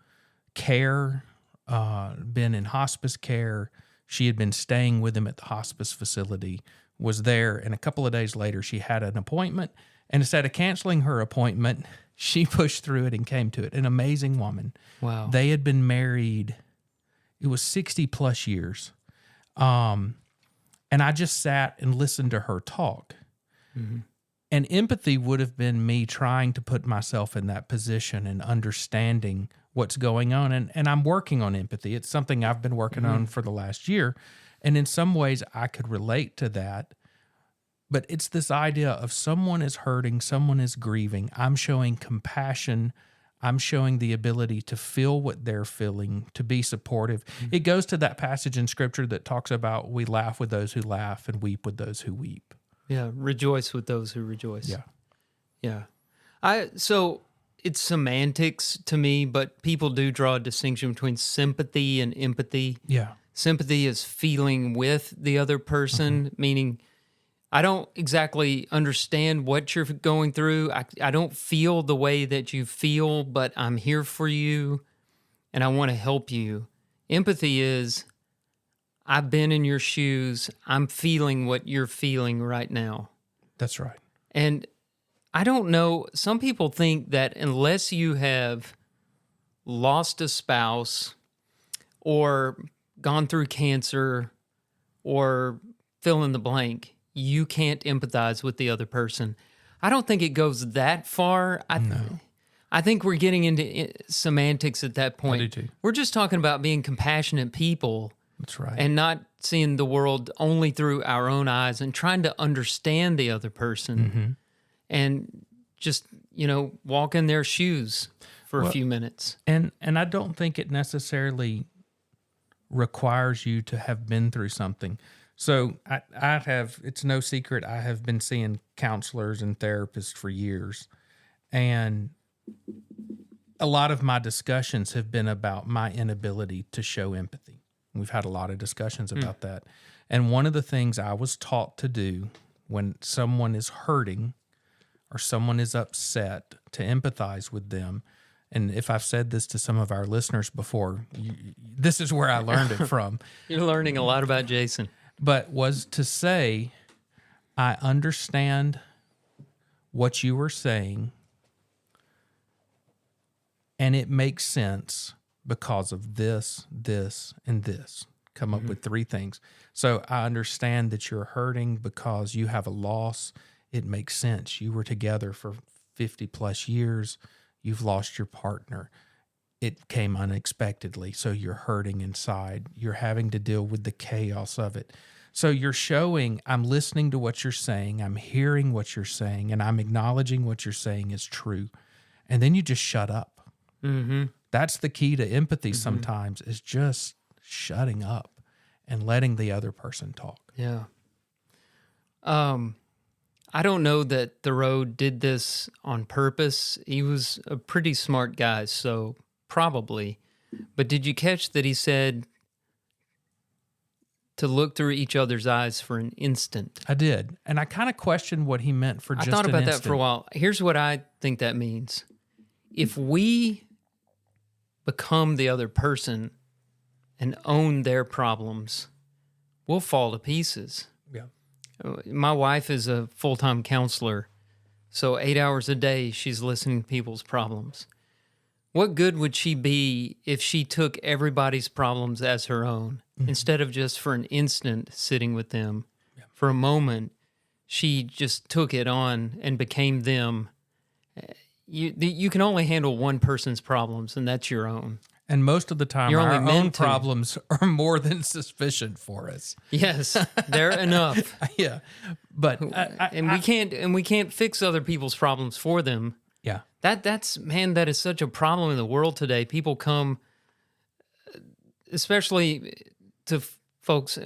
care, been in hospice care. She had been staying with him at the hospice facility, was there, and a couple of days later, she had an appointment, and instead of canceling her appointment, she pushed through it and came to it. An amazing woman. Wow. They had been married, it was 60-plus years. And I just sat and listened to her talk. And empathy would have been me trying to put myself in that position and understanding what's going on. And I'm working on empathy. It's something I've been working on for the last year. And in some ways, I could relate to that. But it's this idea of someone is hurting, someone is grieving. I'm showing compassion. I'm showing the ability to feel what they're feeling, to be supportive. It goes to that passage in Scripture that talks about we laugh with those who laugh and weep with those who weep. Yeah, rejoice with those who rejoice. Yeah. So it's semantics to me, but people do draw a distinction between sympathy and empathy. Yeah. Sympathy is feeling with the other person, meaning I don't exactly understand what you're going through. I don't feel the way that you feel, but I'm here for you and I want to help you. Empathy is I've been in your shoes. I'm feeling what you're feeling right now. That's right. And I don't know. Some people think that unless you have lost a spouse or gone through cancer or fill in the blank, you can't empathize with the other person. I don't think it goes that far. I think we're getting into semantics at that point. I do too. We're just talking about being compassionate people. That's right. And not seeing the world only through our own eyes and trying to understand the other person and just, walk in their shoes for a few minutes. And I don't think it necessarily requires you to have been through something. So I have, it's no secret, I have been seeing counselors and therapists for years. And a lot of my discussions have been about my inability to show empathy. We've had a lot of discussions about that. And one of the things I was taught to do when someone is hurting or someone is upset, to empathize with them. And if I've said this to some of our listeners before, this is where I learned it from. You're learning a lot about Jason. But was to say, I understand what you were saying, and it makes sense because of this, this, and this. Come up with three things. So I understand that you're hurting because you have a loss. It makes sense. You were together for 50 plus years. You've lost your partner. It came unexpectedly, so you're hurting inside. You're having to deal with the chaos of it. So you're showing, I'm listening to what you're saying, I'm hearing what you're saying, and I'm acknowledging what you're saying is true. And then you just shut up. That's the key to empathy sometimes, is just shutting up and letting the other person talk. Yeah. I don't know that Thoreau did this on purpose. He was a pretty smart guy, so probably. But did you catch that he said to look through each other's eyes for an instant? I did. And I kind of questioned what he meant for just an instant. I thought about that for a while. Here's what I think that means. If we become the other person and own their problems, we'll fall to pieces. Yeah. My wife is a full-time counselor, so 8 hours a day she's listening to people's problems. What good would she be if she took everybody's problems as her own, instead of just for an instant sitting with them? Yeah. For a moment, she just took it on and became them. You can only handle one person's problems, and that's your own. And most of the time, You're our only own meant to. problems are more than sufficient for us. Yes, they're enough. Yeah, but we can't fix other people's problems for them. Yeah, that is such a problem in the world today. People come, especially to folks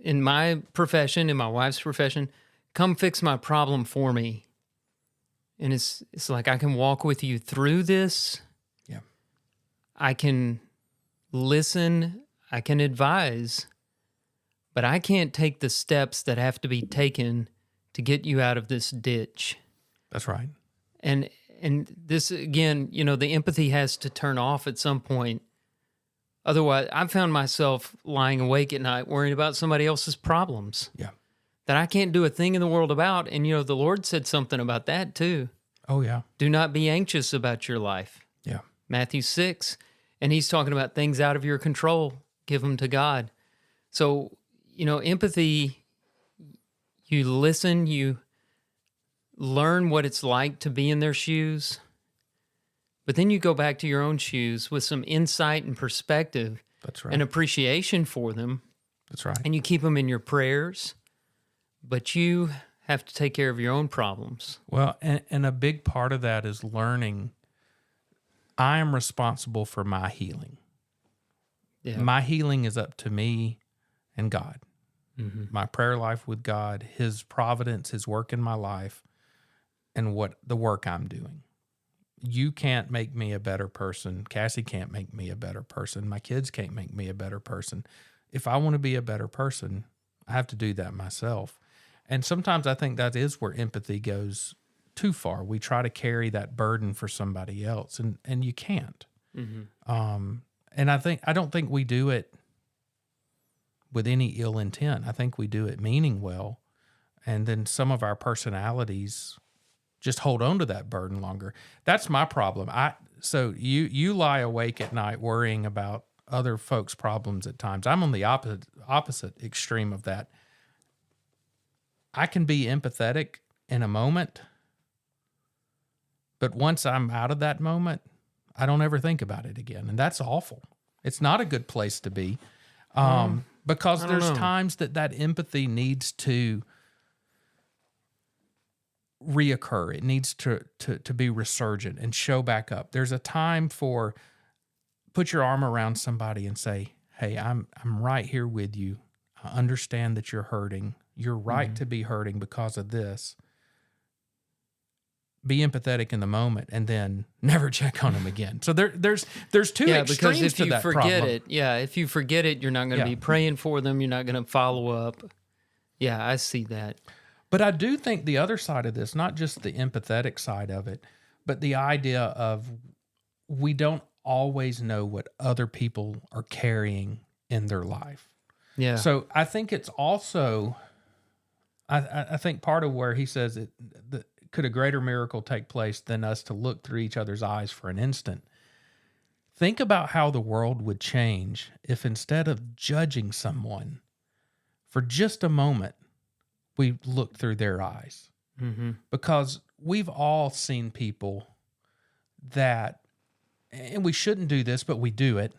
in my profession, in my wife's profession, come fix my problem for me. And it's like, I can walk with you through this. Yeah. I can listen, I can advise, but I can't take the steps that have to be taken to get you out of this ditch. That's right. And this, again, the empathy has to turn off at some point. Otherwise, I've found myself lying awake at night worrying about somebody else's problems. Yeah. That I can't do a thing in the world about. And, the Lord said something about that too. Oh, yeah. Do not be anxious about your life. Yeah. Matthew 6. And he's talking about things out of your control. Give them to God. So, empathy, you listen, you learn what it's like to be in their shoes. But then you go back to your own shoes with some insight and perspective. That's right. And appreciation for them. That's right. And you keep them in your prayers. But you have to take care of your own problems. Well, and a big part of that is learning I am responsible for my healing. Yeah. My healing is up to me and God. Mm-hmm. My prayer life with God, His providence, His work in my life, and what the work I'm doing. You can't make me a better person. Cassie can't make me a better person. My kids can't make me a better person. If I want to be a better person, I have to do that myself. And sometimes I think that is where empathy goes too far. We try to carry that burden for somebody else, and you can't. Mm-hmm. And I don't think we do it with any ill intent. I think we do it meaning well, and then some of our personalities just hold on to that burden longer. That's my problem. So you lie awake at night worrying about other folks' problems at times. I'm on the opposite extreme of that. I can be empathetic in a moment, but once I'm out of that moment, I don't ever think about it again. And that's awful. It's not a good place to be, because there's times that empathy needs to reoccur. It needs to be resurgent and show back up. There's a time for put your arm around somebody and say, hey, I'm right here with you. I understand that you're hurting. You're right to be hurting because of this. Be empathetic in the moment, and then never check on them again. So there's two extremes to that problem. If you forget it, you're not going to be praying for them. You're not going to follow up. Yeah, I see that. But I do think the other side of this, not just the empathetic side of it, but the idea of we don't always know what other people are carrying in their life. Yeah. So I think it's also, I think part of where he says could a greater miracle take place than us to look through each other's eyes for an instant? Think about how the world would change if instead of judging someone for just a moment, we looked through their eyes. Mm-hmm. Because we've all seen people that, and we shouldn't do this, but we do it,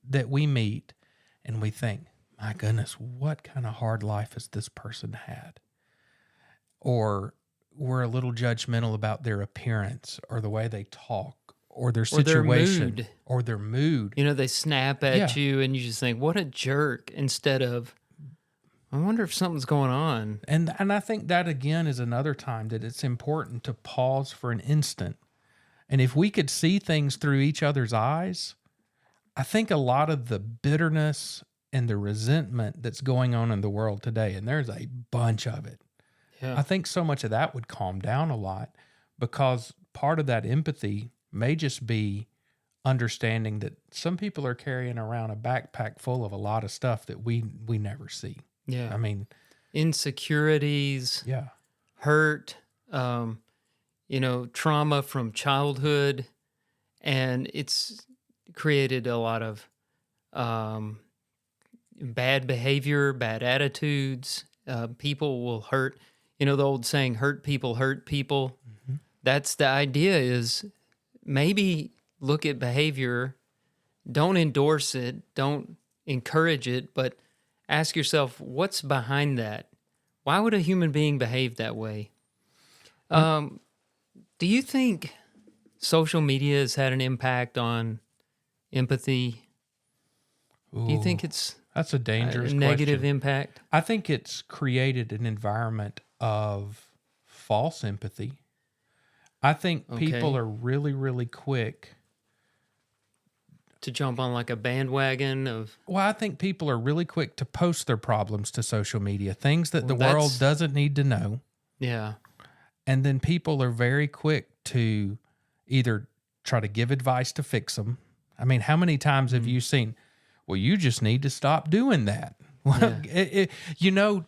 that we meet and we think, my goodness, what kind of hard life has this person had? Or we're a little judgmental about their appearance or the way they talk or their situation or their mood. You know, they snap at you and you just think, what a jerk, instead of, I wonder if something's going on. And I think that, again, is another time that it's important to pause for an instant. And if we could see things through each other's eyes, I think a lot of the bitterness and the resentment that's going on in the world today, and there's a bunch of it, I think so much of that would calm down a lot, because part of that empathy may just be understanding that some people are carrying around a backpack full of a lot of stuff that we never see. Yeah. I mean, insecurities, hurt, trauma from childhood, and it's created a lot of bad behavior, bad attitudes. People will hurt. You know, the old saying, hurt people hurt people. Mm-hmm. That's the idea, is maybe look at behavior, don't endorse it, don't encourage it, but ask yourself, what's behind that? Why would a human being behave that way? Do you think social media has had an impact on empathy? Ooh, do you think that's a dangerous negative question. Impact? I think it's created an environment of false empathy. I think people are really, really quick to jump on like a bandwagon of... Well, I think people are really quick to post their problems to social media, things that the world doesn't need to know. Yeah. And then people are very quick to either try to give advice to fix them. I mean, how many times have you seen, well, you just need to stop doing that? Well,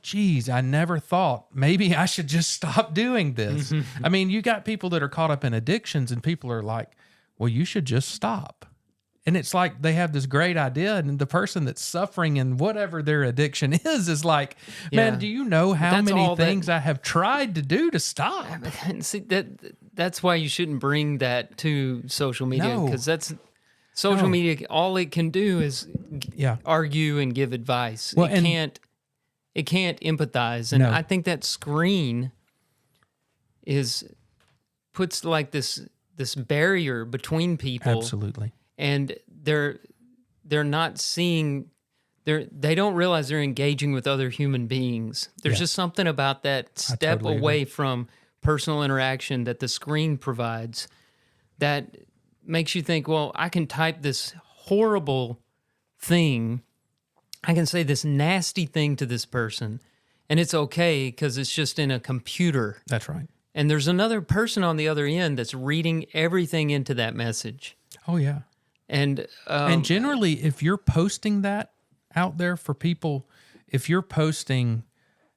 geez, I never thought maybe I should just stop doing this. I mean, you got people that are caught up in addictions, and people are like, well, you should just stop. And it's like they have this great idea, and the person that's suffering in whatever their addiction is like, man, do you know how many things I have tried to do to stop? See, that's why you shouldn't bring that to social media, because social media, all it can do is argue and give advice. Well, it can't empathize. And I think that screen puts like this barrier between people. Absolutely. And they're not seeing, they don't realize they're engaging with other human beings. There's just something about that step away from personal interaction that the screen provides that makes you think, well, I can type this horrible thing. I can say this nasty thing to this person, and it's okay because it's just in a computer. That's right. And there's another person on the other end that's reading everything into that message. Oh, yeah. And generally, if you're posting that out there for people, if you're posting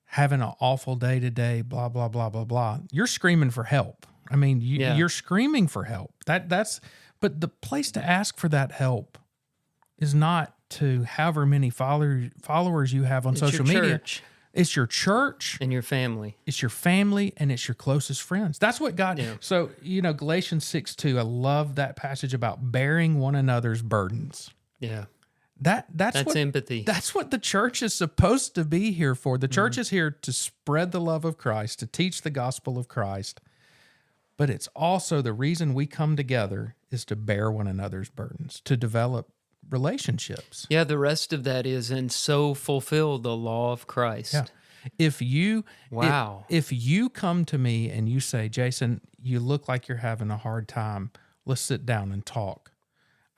having an awful day today, blah, blah, blah, blah, blah, you're screaming for help. I mean, you're screaming for help. But the place to ask for that help is not to however many followers you have on social media. It's your church. And your family. It's your family, and it's your closest friends. That's what God... Yeah. So, Galatians 6:2, I love that passage about bearing one another's burdens. Yeah. That's what, empathy. That's what the church is supposed to be here for. The church is here to spread the love of Christ, to teach the gospel of Christ. But it's also the reason we come together is to bear one another's burdens, to develop relationships. Yeah, the rest of that is, and so fulfill the law of Christ. Yeah. If you come to me and you say, Jason, you look like you're having a hard time, let's sit down and talk.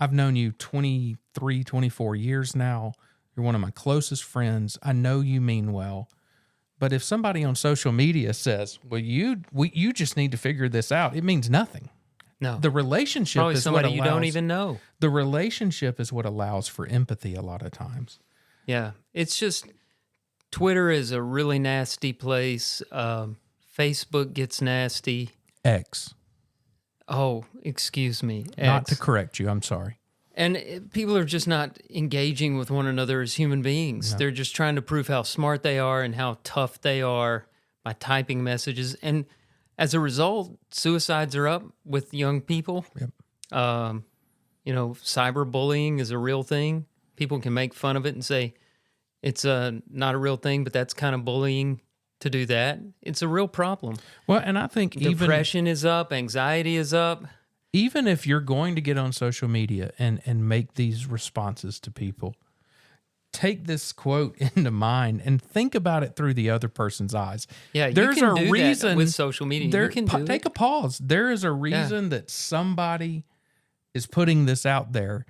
I've known you 23, 24 years now. You're one of my closest friends. I know you mean well. But if somebody on social media says, well, you just need to figure this out, it means nothing. No. The relationship Probably is somebody what allows, you don't even know. The relationship is what allows for empathy a lot of times. Yeah. It's just, Twitter is a really nasty place. Facebook gets nasty. X. Oh, excuse me. Not X. to correct you. I'm sorry. And people are just not engaging with one another as human beings. No. They're just trying to prove how smart they are and how tough they are by typing messages. And as a result, suicides are up with young people. Yep. Cyberbullying is a real thing. People can make fun of it and say it's not a real thing, but that's kind of bullying to do that. It's a real problem. Well, and I think depression is up, anxiety is up. Even if you're going to get on social media and make these responses to people, take this quote into mind and think about it through the other person's eyes. Yeah, there's you can a do reason that with social media. You can do take a pause. There is a reason that somebody is putting this out there,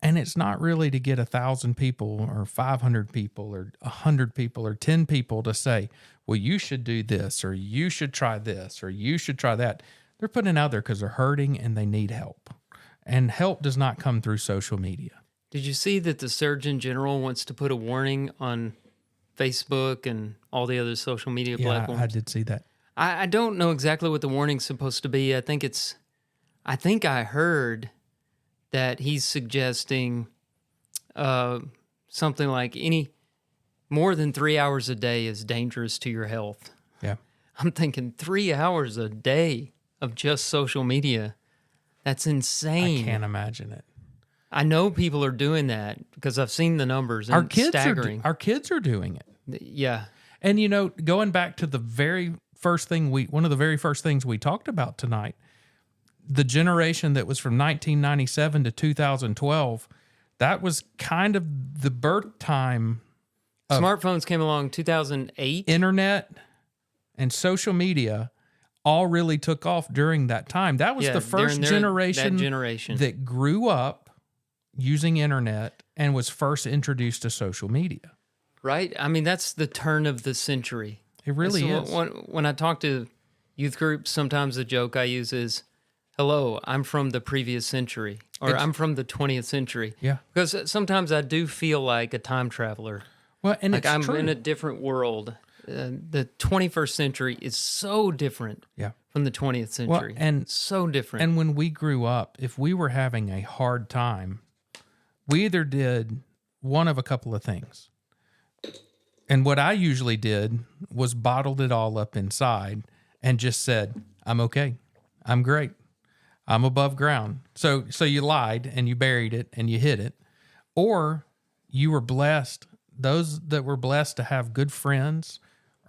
and it's not really to get 1,000 people or 500 people or 100 people or 10 people to say, well, you should do this, or you should try this, or you should try that. They're putting it out there because they're hurting and they need help. And help does not come through social media. Did you see that the Surgeon General wants to put a warning on Facebook and all the other social media platforms? I did see that. I don't know exactly what the warning's supposed to be. I think I heard that he's suggesting something like more than 3 hours a day is dangerous to your health. Yeah. I'm thinking 3 hours a day of just social media. That's insane. I can't imagine it. I know people are doing that because I've seen the numbers. And Our kids staggering. Our kids are doing it. Yeah. And going back to the very first thing one of the very first things we talked about tonight, the generation that was from 1997 to 2012, that was kind of the birth time of smartphones came along 2008. Internet and social media all really took off during that time. That was the first generation that grew up using internet and was first introduced to social media. Right? I mean, that's the turn of the century. It really is. When I talk to youth groups, sometimes the joke I use is, hello, I'm from the previous century, or I'm from the 20th century. Yeah. Because sometimes I do feel like a time traveler. Well, and like I'm true. in a different world. The 21st century is so different from the 20th century. Well, and so different. And when we grew up, if we were having a hard time, we either did one of a couple of things. And what I usually did was bottled it all up inside and just said, I'm okay. I'm great. I'm above ground. So you lied and you buried it and you hid it. Or you were blessed. Those that were blessed to have good friends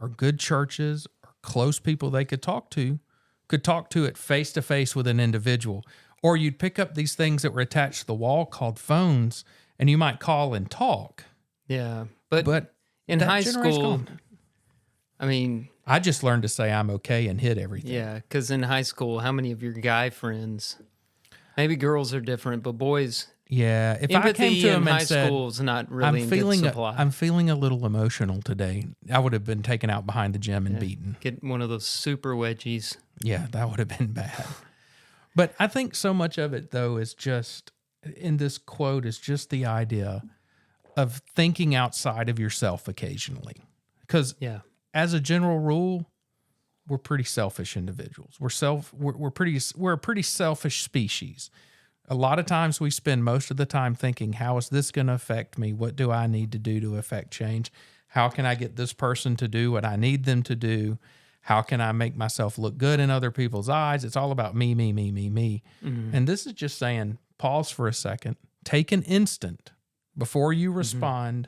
or good churches or close people they could talk to it face to face with an individual. Or you'd pick up these things that were attached to the wall called phones, and you might call and talk. Yeah, but in high school, I mean, I just learned to say I'm okay and hit everything. Yeah, because in high school, how many of your guy friends? Maybe girls are different, but boys. Yeah, if empathy I came to him and high said, school is not really in good supply. I'm feeling a little emotional today, I would have been taken out behind the gym and beaten. Get one of those super wedgies. Yeah, that would have been bad. But I think so much of it, though, is just, in this quote, is just the idea of thinking outside of yourself occasionally. Because as a general rule, we're pretty selfish individuals. We're a pretty selfish species. A lot of times we spend most of the time thinking, how is this going to affect me? What do I need to do to affect change? How can I get this person to do what I need them to do? How can I make myself look good in other people's eyes? It's all about me, me, me, me, me. Mm-hmm. And this is just saying, pause for a second, take an instant before you respond,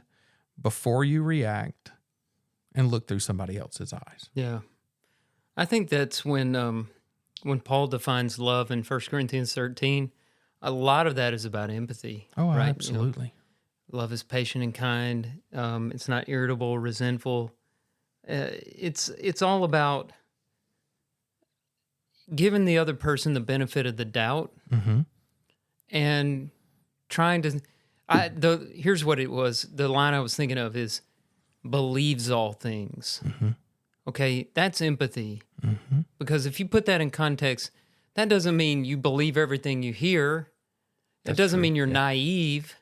before you react, and look through somebody else's eyes. Yeah. I think that's when Paul defines love in 1 Corinthians 13, a lot of that is about empathy. Oh, right? Absolutely. Love is patient and kind. It's not irritable, resentful. It's all about giving the other person the benefit of the doubt and trying to. Here's what it was. The line I was thinking of is believes all things. Okay, that's empathy. Because if you put that in context, that doesn't mean you believe everything you hear. It doesn't mean you're naive.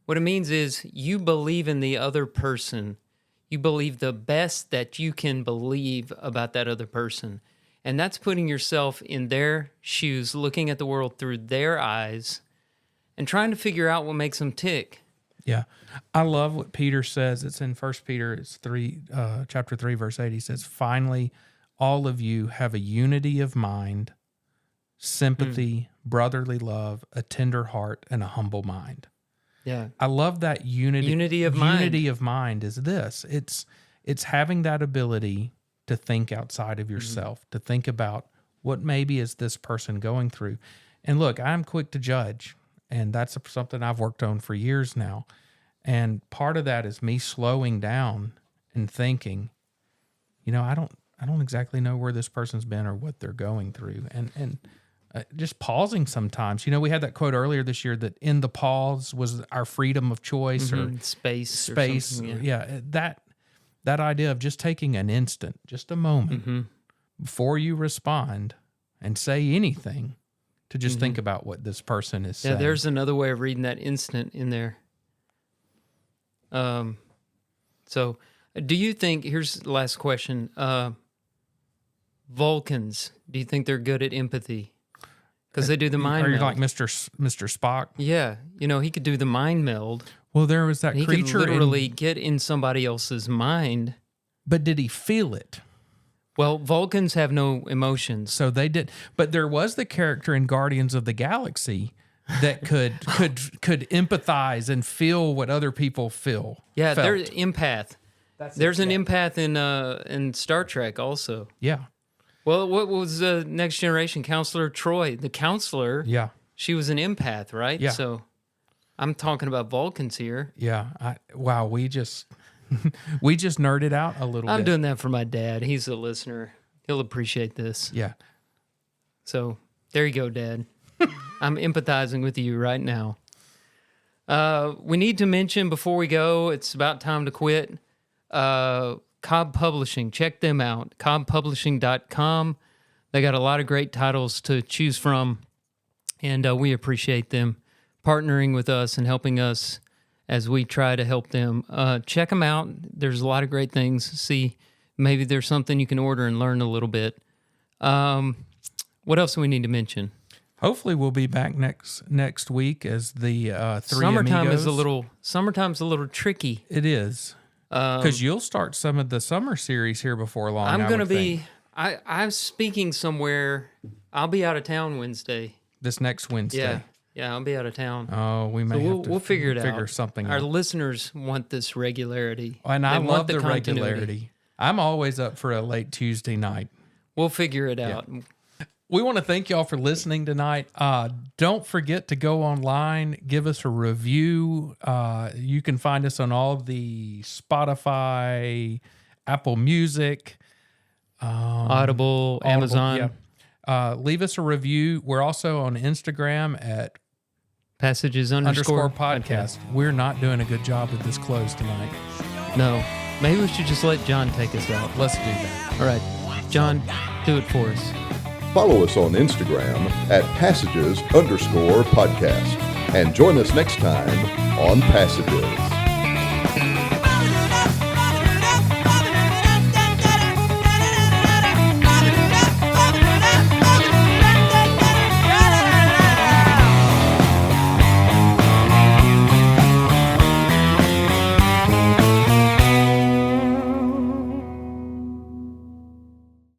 What it means is you believe in the other person. You believe the best that you can believe about that other person. And that's putting yourself in their shoes, looking at the world through their eyes, and trying to figure out what makes them tick. Yeah. I love what Peter says. It's in 1 Peter, it's chapter 3, verse 8. He says, finally, all of you have a unity of mind, sympathy, brotherly love, a tender heart, and a humble mind. Yeah. I love that unity of mind. Unity of mind is this. It's having that ability to think outside of yourself, to think about What maybe is this person going through? And look, I'm quick to judge, and that's something I've worked on for years now. And part of that is me slowing down and thinking, I don't exactly know where this person's been or what they're going through, and just pausing sometimes. We had that quote earlier this year that in the pause was our freedom of choice or space. Or something, yeah, that idea of just taking an instant, just a moment before you respond and say anything, to just think about what this person is saying. Yeah, there's another way of reading that instant in there. So do you think, here's the last question, Vulcans, do you think they're good at empathy? Because they do the mind meld. Are you like Mr. Spock? Yeah. He could do the mind meld. Well, there was that creature. He could literally get in somebody else's mind. But did he feel it? Well, Vulcans have no emotions. So they did. But there was the character in Guardians of the Galaxy that could empathize and feel what other people feel. Yeah, felt. there's empath. There's an empath in Star Trek also. Yeah. Well, what was the Next Generation Counselor Troy? The counselor. Yeah. She was an empath, right? Yeah. So I'm talking about Vulcans here. Yeah. Wow. We just nerded out a little bit. I'm doing that for my dad. He's a listener. He'll appreciate this. Yeah. So there you go, Dad. I'm empathizing with you right now. We need to mention before we go, it's about time to quit. Cobb Publishing, check them out, cobbpublishing.com. They got a lot of great titles to choose from, and we appreciate them partnering with us and helping us as we try to help them. Check them out. There's a lot of great things. See, maybe there's something you can order and learn a little bit. What else do we need to mention? Hopefully we'll be back next week as the three amigos. Summertime's a little tricky. It is. Because you'll start some of the summer series here before long. I'm speaking somewhere. I'll be out of town Wednesday. This next Wednesday. Yeah, I'll be out of town. Oh, we may have to we'll figure it out. Figure something out. Our listeners want this regularity. And I love the regularity. I'm always up for a late Tuesday night. We'll figure it out. Yeah. We want to thank y'all for listening tonight. Don't forget to go online, give us a review. You can find us on all the Spotify, Apple Music, Audible, Amazon. Yeah. Leave us a review. We're also on Instagram at Passages_podcast. We're not doing a good job with this close tonight. No. Maybe we should just let John take us out. Let's do that. All right. John, do it for us. Follow us on Instagram at Passages_podcast. And join us next time on Passages.